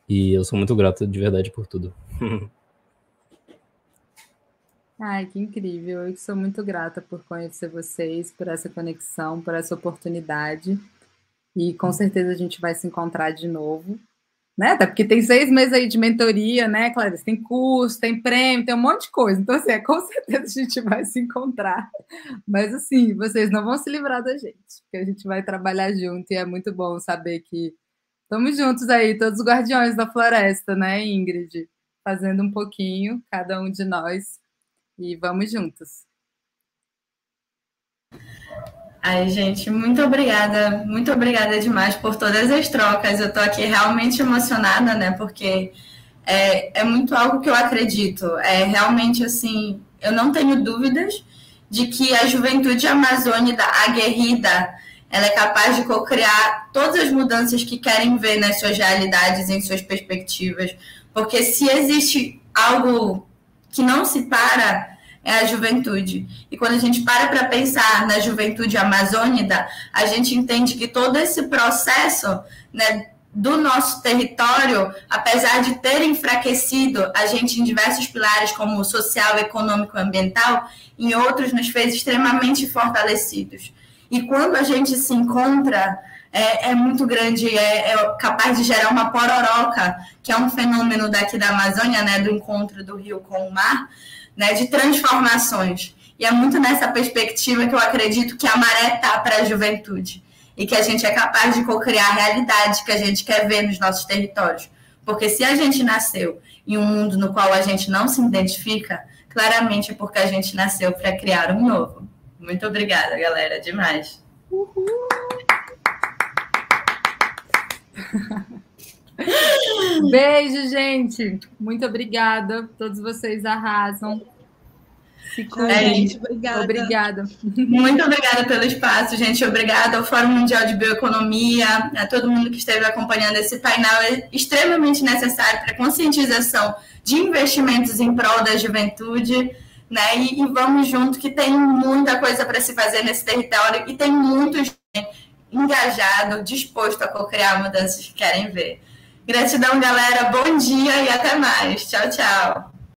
E eu sou muito grato, de verdade, por tudo. Ai, que incrível. Eu sou muito grata por conhecer vocês, por essa conexão, por essa oportunidade. E com certeza a gente vai se encontrar de novo, né? Até porque tem 6 meses aí de mentoria, né, Clarice? Tem curso, tem prêmio, tem um monte de coisa. Então, assim, com certeza a gente vai se encontrar. Mas, assim, vocês não vão se livrar da gente, porque a gente vai trabalhar junto e é muito bom saber que estamos juntos aí, todos os guardiões da floresta, né, Ingrid? Fazendo um pouquinho, cada um de nós, e vamos juntos. Ai, gente, muito obrigada demais por todas as trocas. Eu tô aqui realmente emocionada, né, porque é muito algo que eu acredito. É realmente, assim, eu não tenho dúvidas de que a juventude amazônica aguerrida, ela é capaz de co-criar todas as mudanças que querem ver nas suas realidades, em suas perspectivas, porque se existe algo que não se para, é a juventude. E quando a gente para pensar na juventude amazônica, a gente entende que todo esse processo, né, do nosso território, apesar de ter enfraquecido a gente em diversos pilares, como social, econômico e ambiental, em outros nos fez extremamente fortalecidos. E quando a gente se encontra, é muito grande, é capaz de gerar uma pororoca, que é um fenômeno daqui da Amazônia, né, do encontro do rio com o mar, né, de transformações. E é muito nessa perspectiva que eu acredito que a maré está para a juventude e que a gente é capaz de co-criar a realidade que a gente quer ver nos nossos territórios. Porque se a gente nasceu em um mundo no qual a gente não se identifica, claramente é porque a gente nasceu para criar um novo. Muito obrigada, galera, demais. Uhul. Beijo, gente. Muito obrigada. Todos vocês arrasam. Se cuidem. Obrigada. Obrigada. Muito obrigada pelo espaço, gente. Obrigada ao Fórum Mundial de Bioeconomia, a todo mundo que esteve acompanhando esse painel. É extremamente necessário para a conscientização de investimentos em prol da juventude, né? E vamos junto, que tem muita coisa para se fazer nesse território e tem muito gente engajado, disposto a co-criar mudanças que querem ver. Gratidão, galera. Bom dia e até mais. Tchau, tchau.